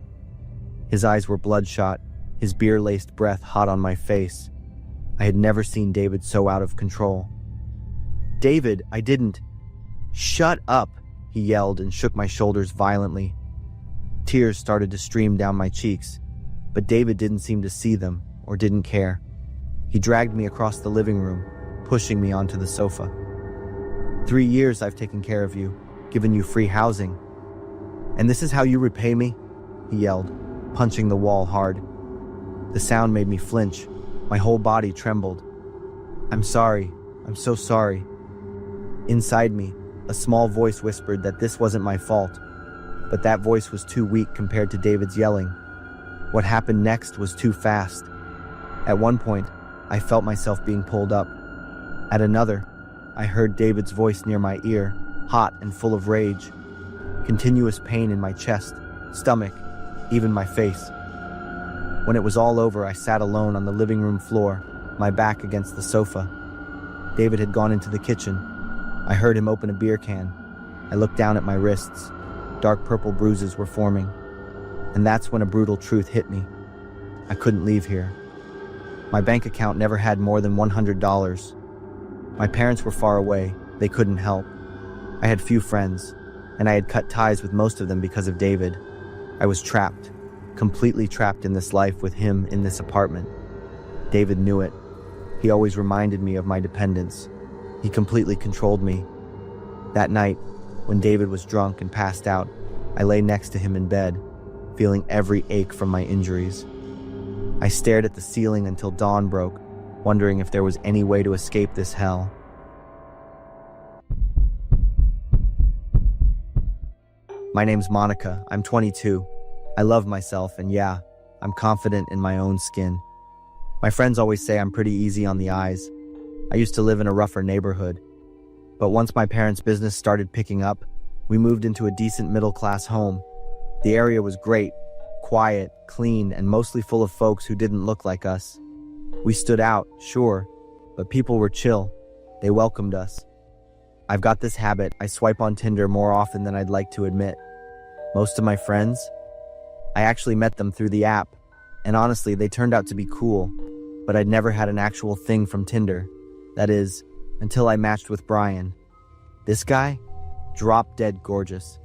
His eyes were bloodshot, his beer-laced breath hot on my face. I had never seen David so out of control. David, I didn't. Shut up, he yelled and shook my shoulders violently. Tears started to stream down my cheeks, but David didn't seem to see them or didn't care. He dragged me across the living room, pushing me onto the sofa. 3 years I've taken care of you, given you free housing. And this is how you repay me? He yelled, punching the wall hard. The sound made me flinch. My whole body trembled. I'm sorry. I'm so sorry. Inside me, a small voice whispered that this wasn't my fault, but that voice was too weak compared to David's yelling. What happened next was too fast. At one point, I felt myself being pulled up. At another, I heard David's voice near my ear, hot and full of rage. Continuous pain in my chest, stomach, even my face. When it was all over, I sat alone on the living room floor, my back against the sofa. David had gone into the kitchen. I heard him open a beer can. I looked down at my wrists. Dark purple bruises were forming. And that's when a brutal truth hit me. I couldn't leave here. My bank account never had more than $100. My parents were far away. They couldn't help. I had few friends, and I had cut ties with most of them because of David. I was trapped, completely trapped in this life with him in this apartment. David knew it. He always reminded me of my dependence. He completely controlled me. That night, when David was drunk and passed out, I lay next to him in bed, feeling every ache from my injuries. I stared at the ceiling until dawn broke, wondering if there was any way to escape this hell. My name's Monica. I'm 22. I love myself, and yeah, I'm confident in my own skin. My friends always say I'm pretty easy on the eyes. I used to live in a rougher neighborhood. But once my parents' business started picking up, we moved into a decent middle-class home. The area was great, quiet, clean, and mostly full of folks who didn't look like us. We stood out, sure, but people were chill. They welcomed us. I've got this habit. I swipe on Tinder more often than I'd like to admit. Most of my friends, I actually met them through the app, and honestly, they turned out to be cool, but I'd never had an actual thing from Tinder. That is, until I matched with Brian. This guy? Drop-dead gorgeous.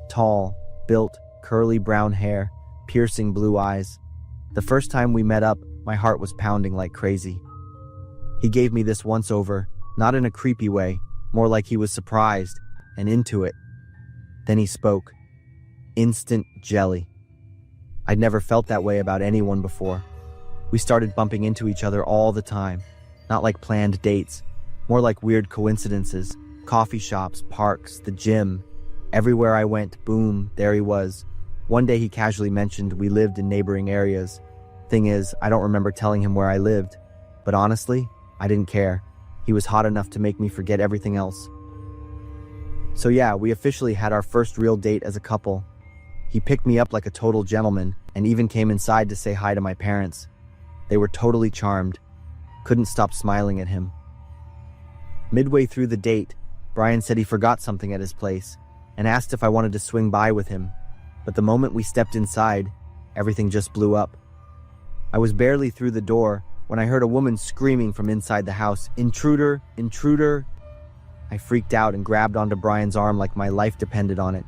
Tall, built, curly brown hair, piercing blue eyes. The first time we met up, my heart was pounding like crazy. He gave me this once-over, not in a creepy way, more like he was surprised and into it. Then he spoke. Instant jelly. I'd never felt that way about anyone before. We started bumping into each other all the time, not like planned dates, more like weird coincidences. Coffee shops, parks, the gym. Everywhere I went, boom, there he was. One day he casually mentioned we lived in neighboring areas. Thing is, I don't remember telling him where I lived. But honestly, I didn't care. He was hot enough to make me forget everything else. So yeah, we officially had our first real date as a couple. He picked me up like a total gentleman and even came inside to say hi to my parents. They were totally charmed. Couldn't stop smiling at him. Midway through the date, Brian said he forgot something at his place and asked if I wanted to swing by with him. But the moment we stepped inside, everything just blew up. I was barely through the door when I heard a woman screaming from inside the house, "Intruder! Intruder!" I freaked out and grabbed onto Brian's arm like my life depended on it.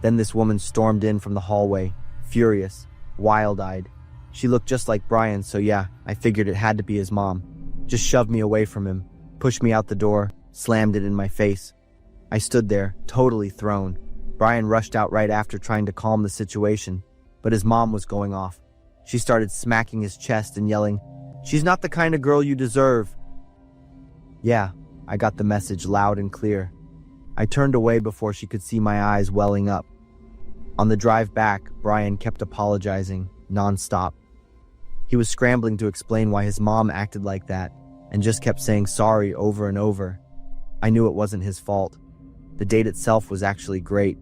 Then this woman stormed in from the hallway, furious, wild-eyed. She looked just like Brian, so yeah, I figured it had to be his mom. Just shoved me away from him, pushed me out the door, slammed it in my face. I stood there, totally thrown. Brian rushed out right after trying to calm the situation, but his mom was going off. She started smacking his chest and yelling, "She's not the kind of girl you deserve." Yeah, I got the message loud and clear. I turned away before she could see my eyes welling up. On the drive back, Brian kept apologizing, nonstop. He was scrambling to explain why his mom acted like that, and just kept saying sorry over and over. I knew it wasn't his fault. The date itself was actually great.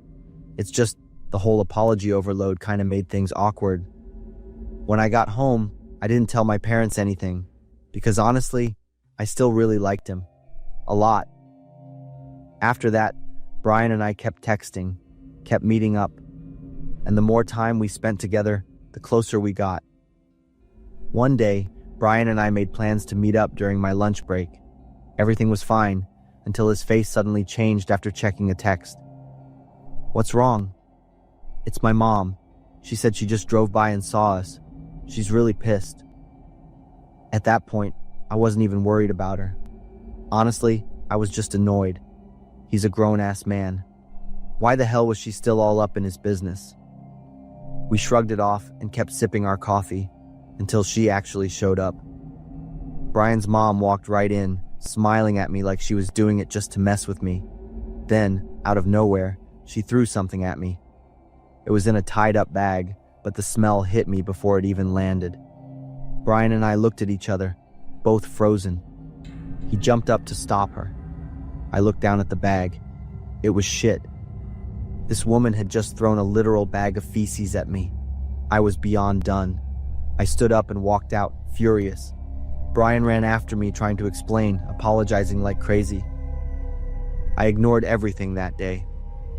It's just the whole apology overload kind of made things awkward. When I got home, I didn't tell my parents anything, because honestly, I still really liked him. A lot. After that, Brian and I kept texting, kept meeting up, and the more time we spent together, the closer we got. One day, Brian and I made plans to meet up during my lunch break. Everything was fine, until his face suddenly changed after checking a text. "What's wrong?" "It's my mom. She said she just drove by and saw us. She's really pissed." At that point, I wasn't even worried about her. Honestly, I was just annoyed. He's a grown-ass man. Why the hell was she still all up in his business? We shrugged it off and kept sipping our coffee until she actually showed up. Brian's mom walked right in, smiling at me like she was doing it just to mess with me. Then, out of nowhere, she threw something at me. It was in a tied-up bag, but the smell hit me before it even landed. Brian and I looked at each other, both frozen. He jumped up to stop her. I looked down at the bag. It was shit. This woman had just thrown a literal bag of feces at me. I was beyond done. I stood up and walked out, furious. Brian ran after me trying to explain, apologizing like crazy. I ignored everything that day.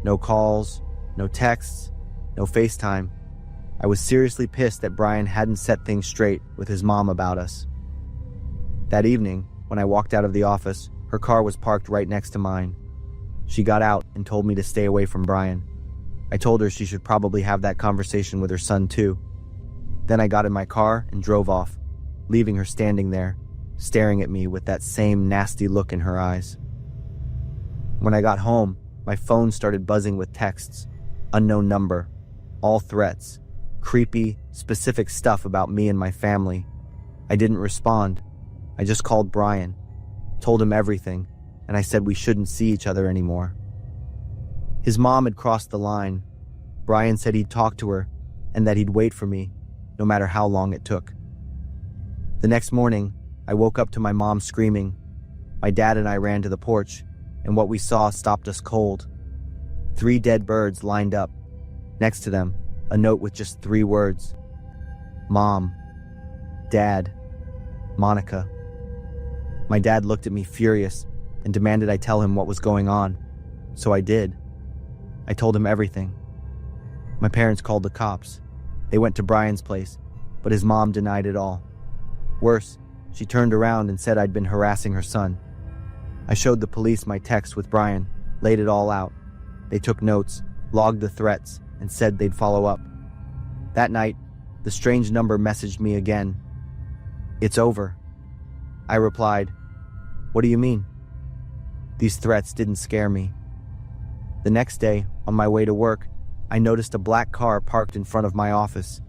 No calls, no texts, no FaceTime. I was seriously pissed that Brian hadn't set things straight with his mom about us. That evening, when I walked out of the office, her car was parked right next to mine. She got out and told me to stay away from Brian. I told her she should probably have that conversation with her son too. Then I got in my car and drove off, leaving her standing there, staring at me with that same nasty look in her eyes. When I got home, my phone started buzzing with texts. Unknown number, all threats, creepy, specific stuff about me and my family. I didn't respond. I just called Brian, told him everything, and I said we shouldn't see each other anymore. His mom had crossed the line. Brian said he'd talk to her and that he'd wait for me, no matter how long it took. The next morning, I woke up to my mom screaming. My dad and I ran to the porch, and what we saw stopped us cold. 3 dead birds lined up. Next to them, a note with just 3 words. Mom, Dad, Monica. My dad looked at me furious and demanded I tell him what was going on. So I did. I told him everything. My parents called the cops. They went to Brian's place, but his mom denied it all. Worse, she turned around and said I'd been harassing her son. I showed the police my text with Brian, laid it all out. They took notes, logged the threats, and said they'd follow up. That night, the strange number messaged me again. It's over. I replied, What do you mean? These threats didn't scare me. The next day, on my way to work, I noticed a black car parked in front of my office.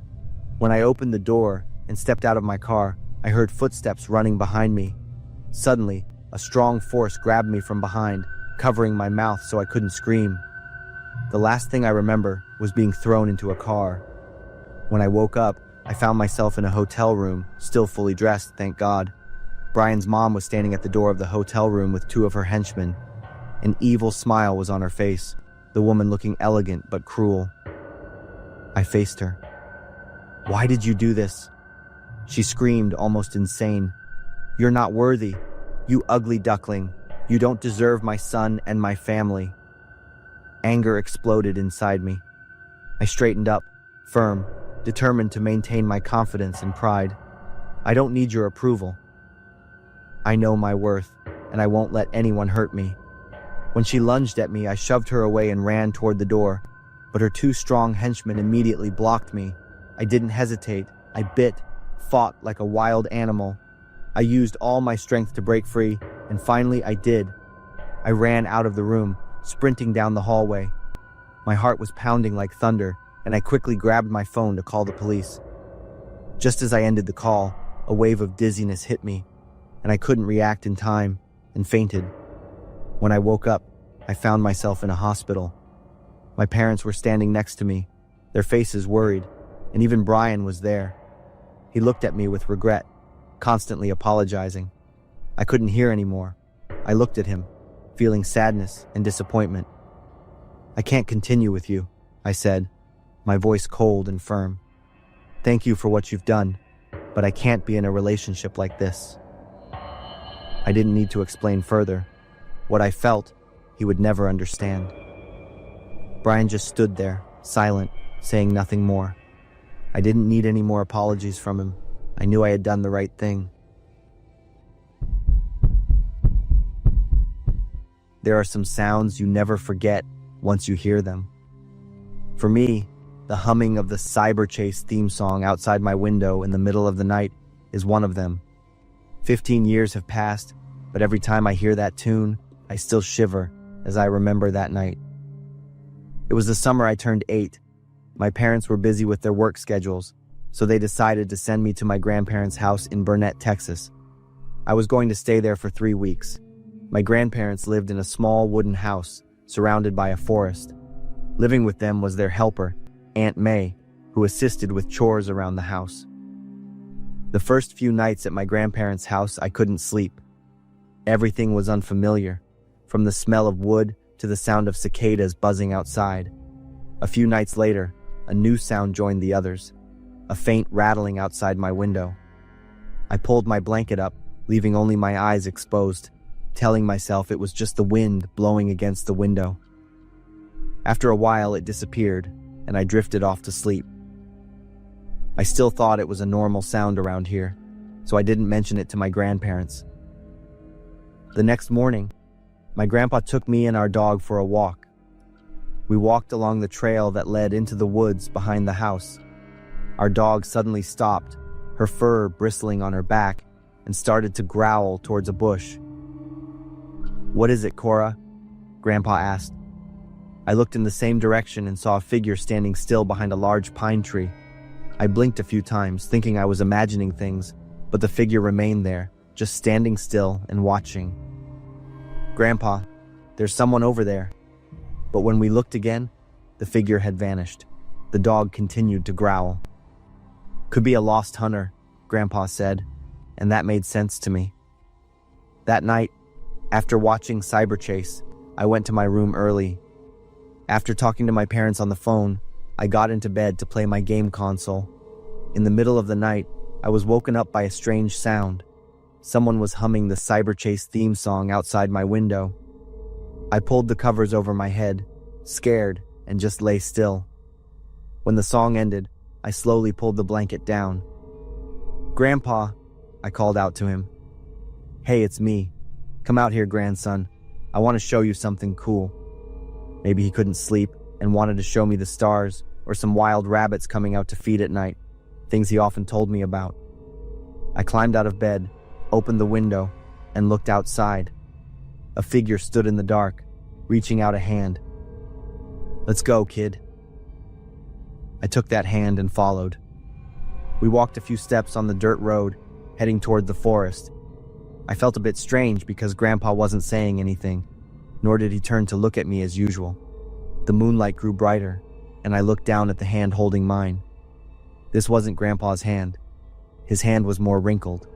When I opened the door and stepped out of my car, I heard footsteps running behind me. Suddenly, a strong force grabbed me from behind, covering my mouth so I couldn't scream. The last thing I remember was being thrown into a car. When I woke up, I found myself in a hotel room, still fully dressed, thank God. Brian's mom was standing at the door of the hotel room with 2 of her henchmen. An evil smile was on her face, the woman looking elegant but cruel. I faced her. Why did you do this? She screamed, almost insane. You're not worthy. You ugly duckling. You don't deserve my son and my family. Anger exploded inside me. I straightened up, firm, determined to maintain my confidence and pride. I don't need your approval. I know my worth, and I won't let anyone hurt me. When she lunged at me, I shoved her away and ran toward the door, but her 2 strong henchmen immediately blocked me. I didn't hesitate. I bit, fought like a wild animal. I used all my strength to break free, and finally I did. I ran out of the room, sprinting down the hallway. My heart was pounding like thunder, and I quickly grabbed my phone to call the police. Just as I ended the call, a wave of dizziness hit me, and I couldn't react in time, and fainted. When I woke up, I found myself in a hospital. My parents were standing next to me, their faces worried, and even Brian was there. He looked at me with regret, constantly apologizing. I couldn't hear anymore. I looked at him, feeling sadness and disappointment. I can't continue with you, I said, my voice cold and firm. Thank you for what you've done, but I can't be in a relationship like this. I didn't need to explain further. What I felt, he would never understand. Brian just stood there, silent, saying nothing more. I didn't need any more apologies from him. I knew I had done the right thing. There are some sounds you never forget once you hear them. For me, the humming of the Cyberchase theme song outside my window in the middle of the night is one of them. 15 years have passed, but every time I hear that tune, I still shiver as I remember that night. It was the summer I turned 8. My parents were busy with their work schedules, so they decided to send me to my grandparents' house in Burnett, Texas. I was going to stay there for 3 weeks. My grandparents lived in a small wooden house, surrounded by a forest. Living with them was their helper, Aunt May, who assisted with chores around the house. The first few nights at my grandparents' house, I couldn't sleep. Everything was unfamiliar, from the smell of wood to the sound of cicadas buzzing outside. A few nights later, a new sound joined the others, a faint rattling outside my window. I pulled my blanket up, leaving only my eyes exposed. telling myself it was just the wind blowing against the window. After a while, it disappeared, and I drifted off to sleep. I still thought it was a normal sound around here, so I didn't mention it to my grandparents. The next morning, my grandpa took me and our dog for a walk. We walked along the trail that led into the woods behind the house. Our dog suddenly stopped, her fur bristling on her back, and started to growl towards a bush. "What is it, Cora?" Grandpa asked. I looked in the same direction and saw a figure standing still behind a large pine tree. I blinked a few times, thinking I was imagining things, but the figure remained there, just standing still and watching. "Grandpa, there's someone over there." But when we looked again, the figure had vanished. The dog continued to growl. "Could be a lost hunter," Grandpa said, and that made sense to me. That night, after watching Cyberchase, I went to my room early. After talking to my parents on the phone, I got into bed to play my game console. In the middle of the night, I was woken up by a strange sound. Someone was humming the Cyberchase theme song outside my window. I pulled the covers over my head, scared, and just lay still. When the song ended, I slowly pulled the blanket down. "Grandpa," I called out to him. "Hey, it's me. Come out here, grandson. I want to show you something cool." Maybe he couldn't sleep and wanted to show me the stars or some wild rabbits coming out to feed at night, things he often told me about. I climbed out of bed, opened the window, and looked outside. A figure stood in the dark, reaching out a hand. "Let's go, kid." I took that hand and followed. We walked a few steps on the dirt road, heading toward the forest. I felt a bit strange because Grandpa wasn't saying anything, nor did he turn to look at me as usual. The moonlight grew brighter, and I looked down at the hand holding mine. This wasn't Grandpa's hand. His hand was more wrinkled.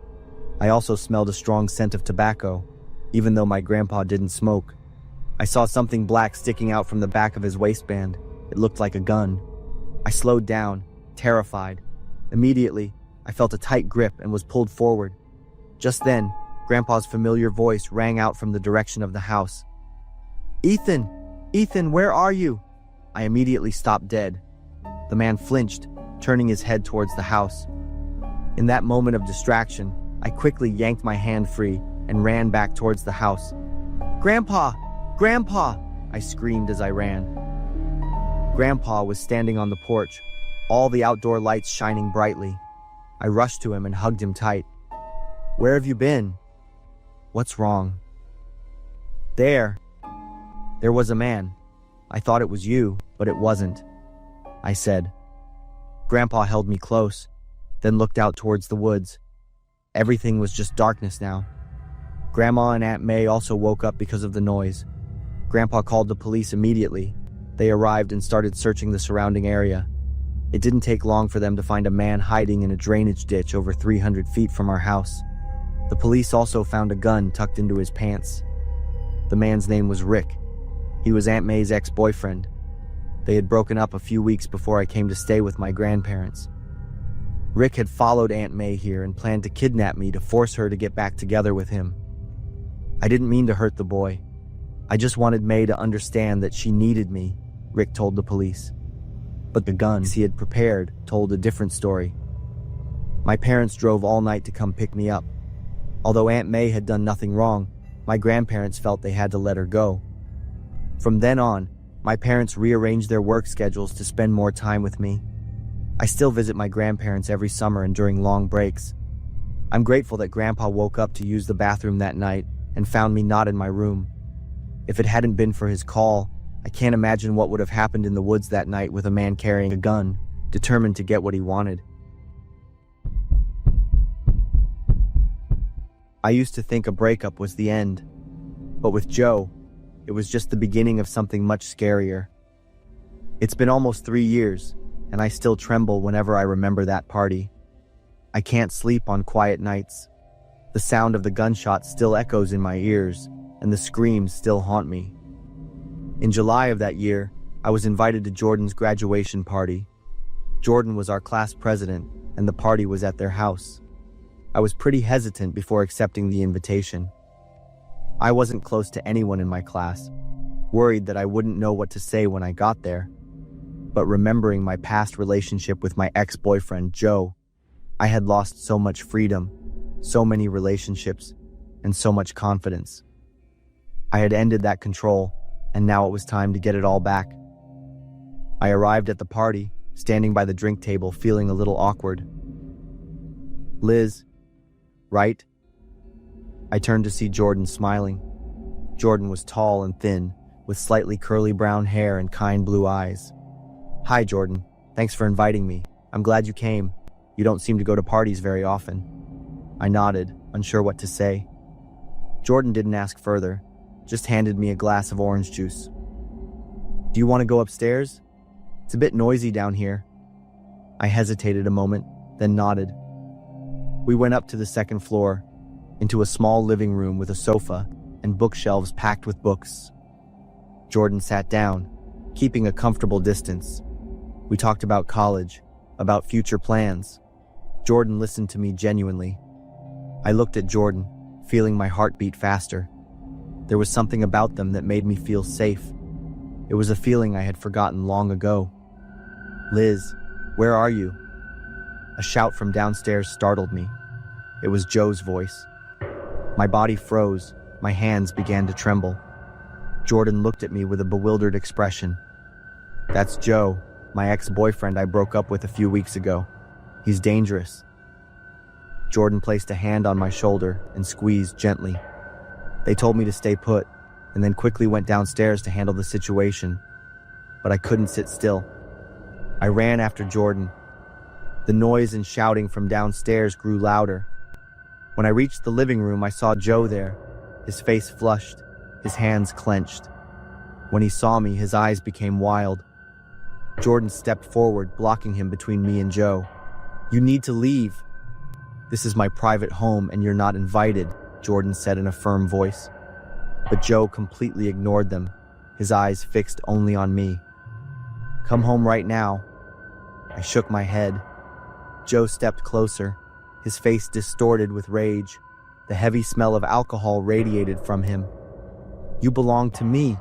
I also smelled a strong scent of tobacco, even though my grandpa didn't smoke. I saw something black sticking out from the back of his waistband. It looked like a gun. I slowed down, terrified. Immediately, I felt a tight grip and was pulled forward. Just then, Grandpa's familiar voice rang out from the direction of the house. "Ethan! Ethan, where are you?" I immediately stopped dead. The man flinched, turning his head towards the house. In that moment of distraction, I quickly yanked my hand free and ran back towards the house. "Grandpa! Grandpa!" I screamed as I ran. Grandpa was standing on the porch, all the outdoor lights shining brightly. I rushed to him and hugged him tight. "Where have you been?" "What's wrong?" There was a man. I thought it was you, but it wasn't," I said. Grandpa held me close, then looked out towards the woods. Everything was just darkness now. Grandma and Aunt May also woke up because of the noise. Grandpa called the police immediately. They arrived and started searching the surrounding area. It didn't take long for them to find a man hiding in a drainage ditch over 300 feet from our house. The police also found a gun tucked into his pants. The man's name was Rick. He was Aunt May's ex-boyfriend. They had broken up a few weeks before I came to stay with my grandparents. Rick had followed Aunt May here and planned to kidnap me to force her to get back together with him. I didn't mean to hurt the boy. I just wanted May to understand that she needed me, Rick told the police. But the guns he had prepared told a different story. My parents drove all night to come pick me up. Although Aunt May had done nothing wrong, my grandparents felt they had to let her go. From then on, my parents rearranged their work schedules to spend more time with me. I still visit my grandparents every summer and during long breaks. I'm grateful that Grandpa woke up to use the bathroom that night and found me not in my room. If it hadn't been for his call, I can't imagine what would have happened in the woods that night with a man carrying a gun, determined to get what he wanted. I used to think a breakup was the end, but with Joe, it was just the beginning of something much scarier. It's been almost 3 years, and I still tremble whenever I remember that party. I can't sleep on quiet nights. The sound of the gunshots still echoes in my ears, and the screams still haunt me. In July of that year, I was invited to Jordan's graduation party. Jordan was our class president, and the party was at their house. I was pretty hesitant before accepting the invitation. I wasn't close to anyone in my class, worried that I wouldn't know what to say when I got there. But remembering my past relationship with my ex-boyfriend, Joe, I had lost so much freedom, so many relationships, and so much confidence. I had ended that control, and now it was time to get it all back. I arrived at the party, standing by the drink table, feeling a little awkward. Liz, right? I turned to see Jordan smiling. Jordan was tall and thin, with slightly curly brown hair and kind blue eyes. Hi, Jordan. Thanks for inviting me. I'm glad you came. You don't seem to go to parties very often. I nodded, unsure what to say. Jordan didn't ask further, just handed me a glass of orange juice. Do you want to go upstairs? It's a bit noisy down here. I hesitated a moment, then nodded. We went up to the second floor, into a small living room with a sofa and bookshelves packed with books. Jordan sat down, keeping a comfortable distance. We talked about college, about future plans. Jordan listened to me genuinely. I looked at Jordan, feeling my heart beat faster. There was something about them that made me feel safe. It was a feeling I had forgotten long ago. Liz, where are you? A shout from downstairs startled me. It was Joe's voice. My body froze, my hands began to tremble. Jordan looked at me with a bewildered expression. That's Joe, my ex-boyfriend I broke up with a few weeks ago. He's dangerous. Jordan placed a hand on my shoulder and squeezed gently. They told me to stay put, and then quickly went downstairs to handle the situation. But I couldn't sit still. I ran after Jordan. The noise and shouting from downstairs grew louder. When I reached the living room, I saw Joe there, his face flushed, his hands clenched. When he saw me, his eyes became wild. Jordan stepped forward, blocking him between me and Joe. You need to leave. This is my private home and you're not invited, Jordan said in a firm voice. But Joe completely ignored them, his eyes fixed only on me. Come home right now. I shook my head. Joe stepped closer, his face distorted with rage. The heavy smell of alcohol radiated from him. You belong to me.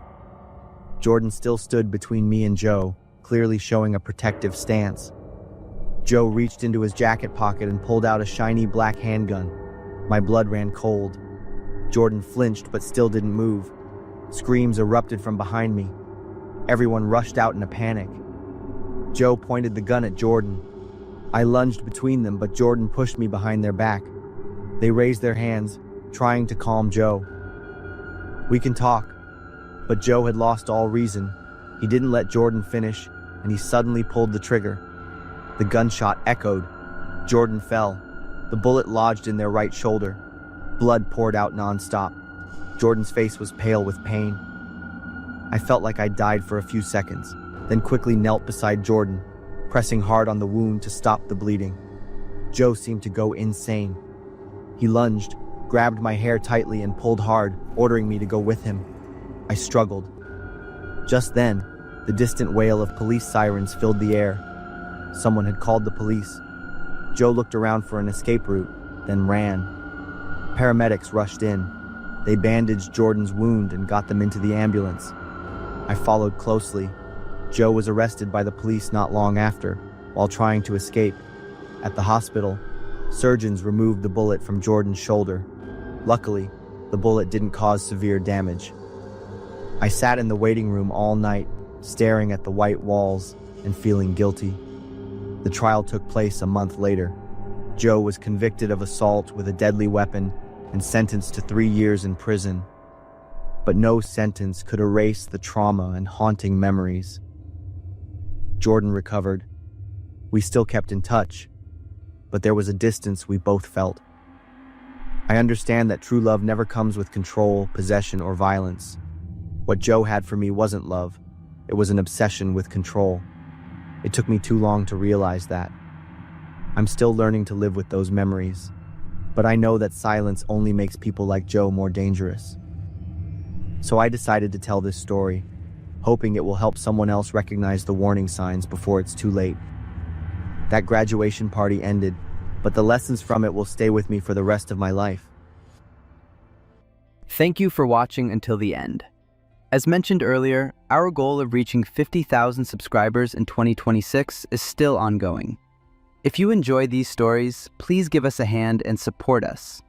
Jordan still stood between me and Joe, clearly showing a protective stance. Joe reached into his jacket pocket and pulled out a shiny black handgun. My blood ran cold. Jordan flinched but still didn't move. Screams erupted from behind me. Everyone rushed out in a panic. Joe pointed the gun at Jordan. I lunged between them, but Jordan pushed me behind their back. They raised their hands, trying to calm Joe. We can talk. But Joe had lost all reason. He didn't let Jordan finish, and he suddenly pulled the trigger. The gunshot echoed. Jordan fell. The bullet lodged in their right shoulder. Blood poured out nonstop. Jordan's face was pale with pain. I felt like I died for a few seconds, then quickly knelt beside Jordan, pressing hard on the wound to stop the bleeding. Joe seemed to go insane. He lunged, grabbed my hair tightly and pulled hard, ordering me to go with him. I struggled. Just then, the distant wail of police sirens filled the air. Someone had called the police. Joe looked around for an escape route, then ran. Paramedics rushed in. They bandaged Jordan's wound and got them into the ambulance. I followed closely. Joe was arrested by the police not long after, while trying to escape. At the hospital, surgeons removed the bullet from Jordan's shoulder. Luckily, the bullet didn't cause severe damage. I sat in the waiting room all night, staring at the white walls and feeling guilty. The trial took place a month later. Joe was convicted of assault with a deadly weapon and sentenced to 3 years in prison. But no sentence could erase the trauma and haunting memories. Jordan recovered. We still kept in touch, but there was a distance we both felt. I understand that true love never comes with control, possession, or violence. What Joe had for me wasn't love. It was an obsession with control. It took me too long to realize that. I'm still learning to live with those memories, but I know that silence only makes people like Joe more dangerous. So I decided to tell this story, hoping it will help someone else recognize the warning signs before it's too late. That graduation party ended, but the lessons from it will stay with me for the rest of my life. Thank you for watching until the end. As mentioned earlier, our goal of reaching 50,000 subscribers in 2026 is still ongoing. If you enjoy these stories, please give us a hand and support us.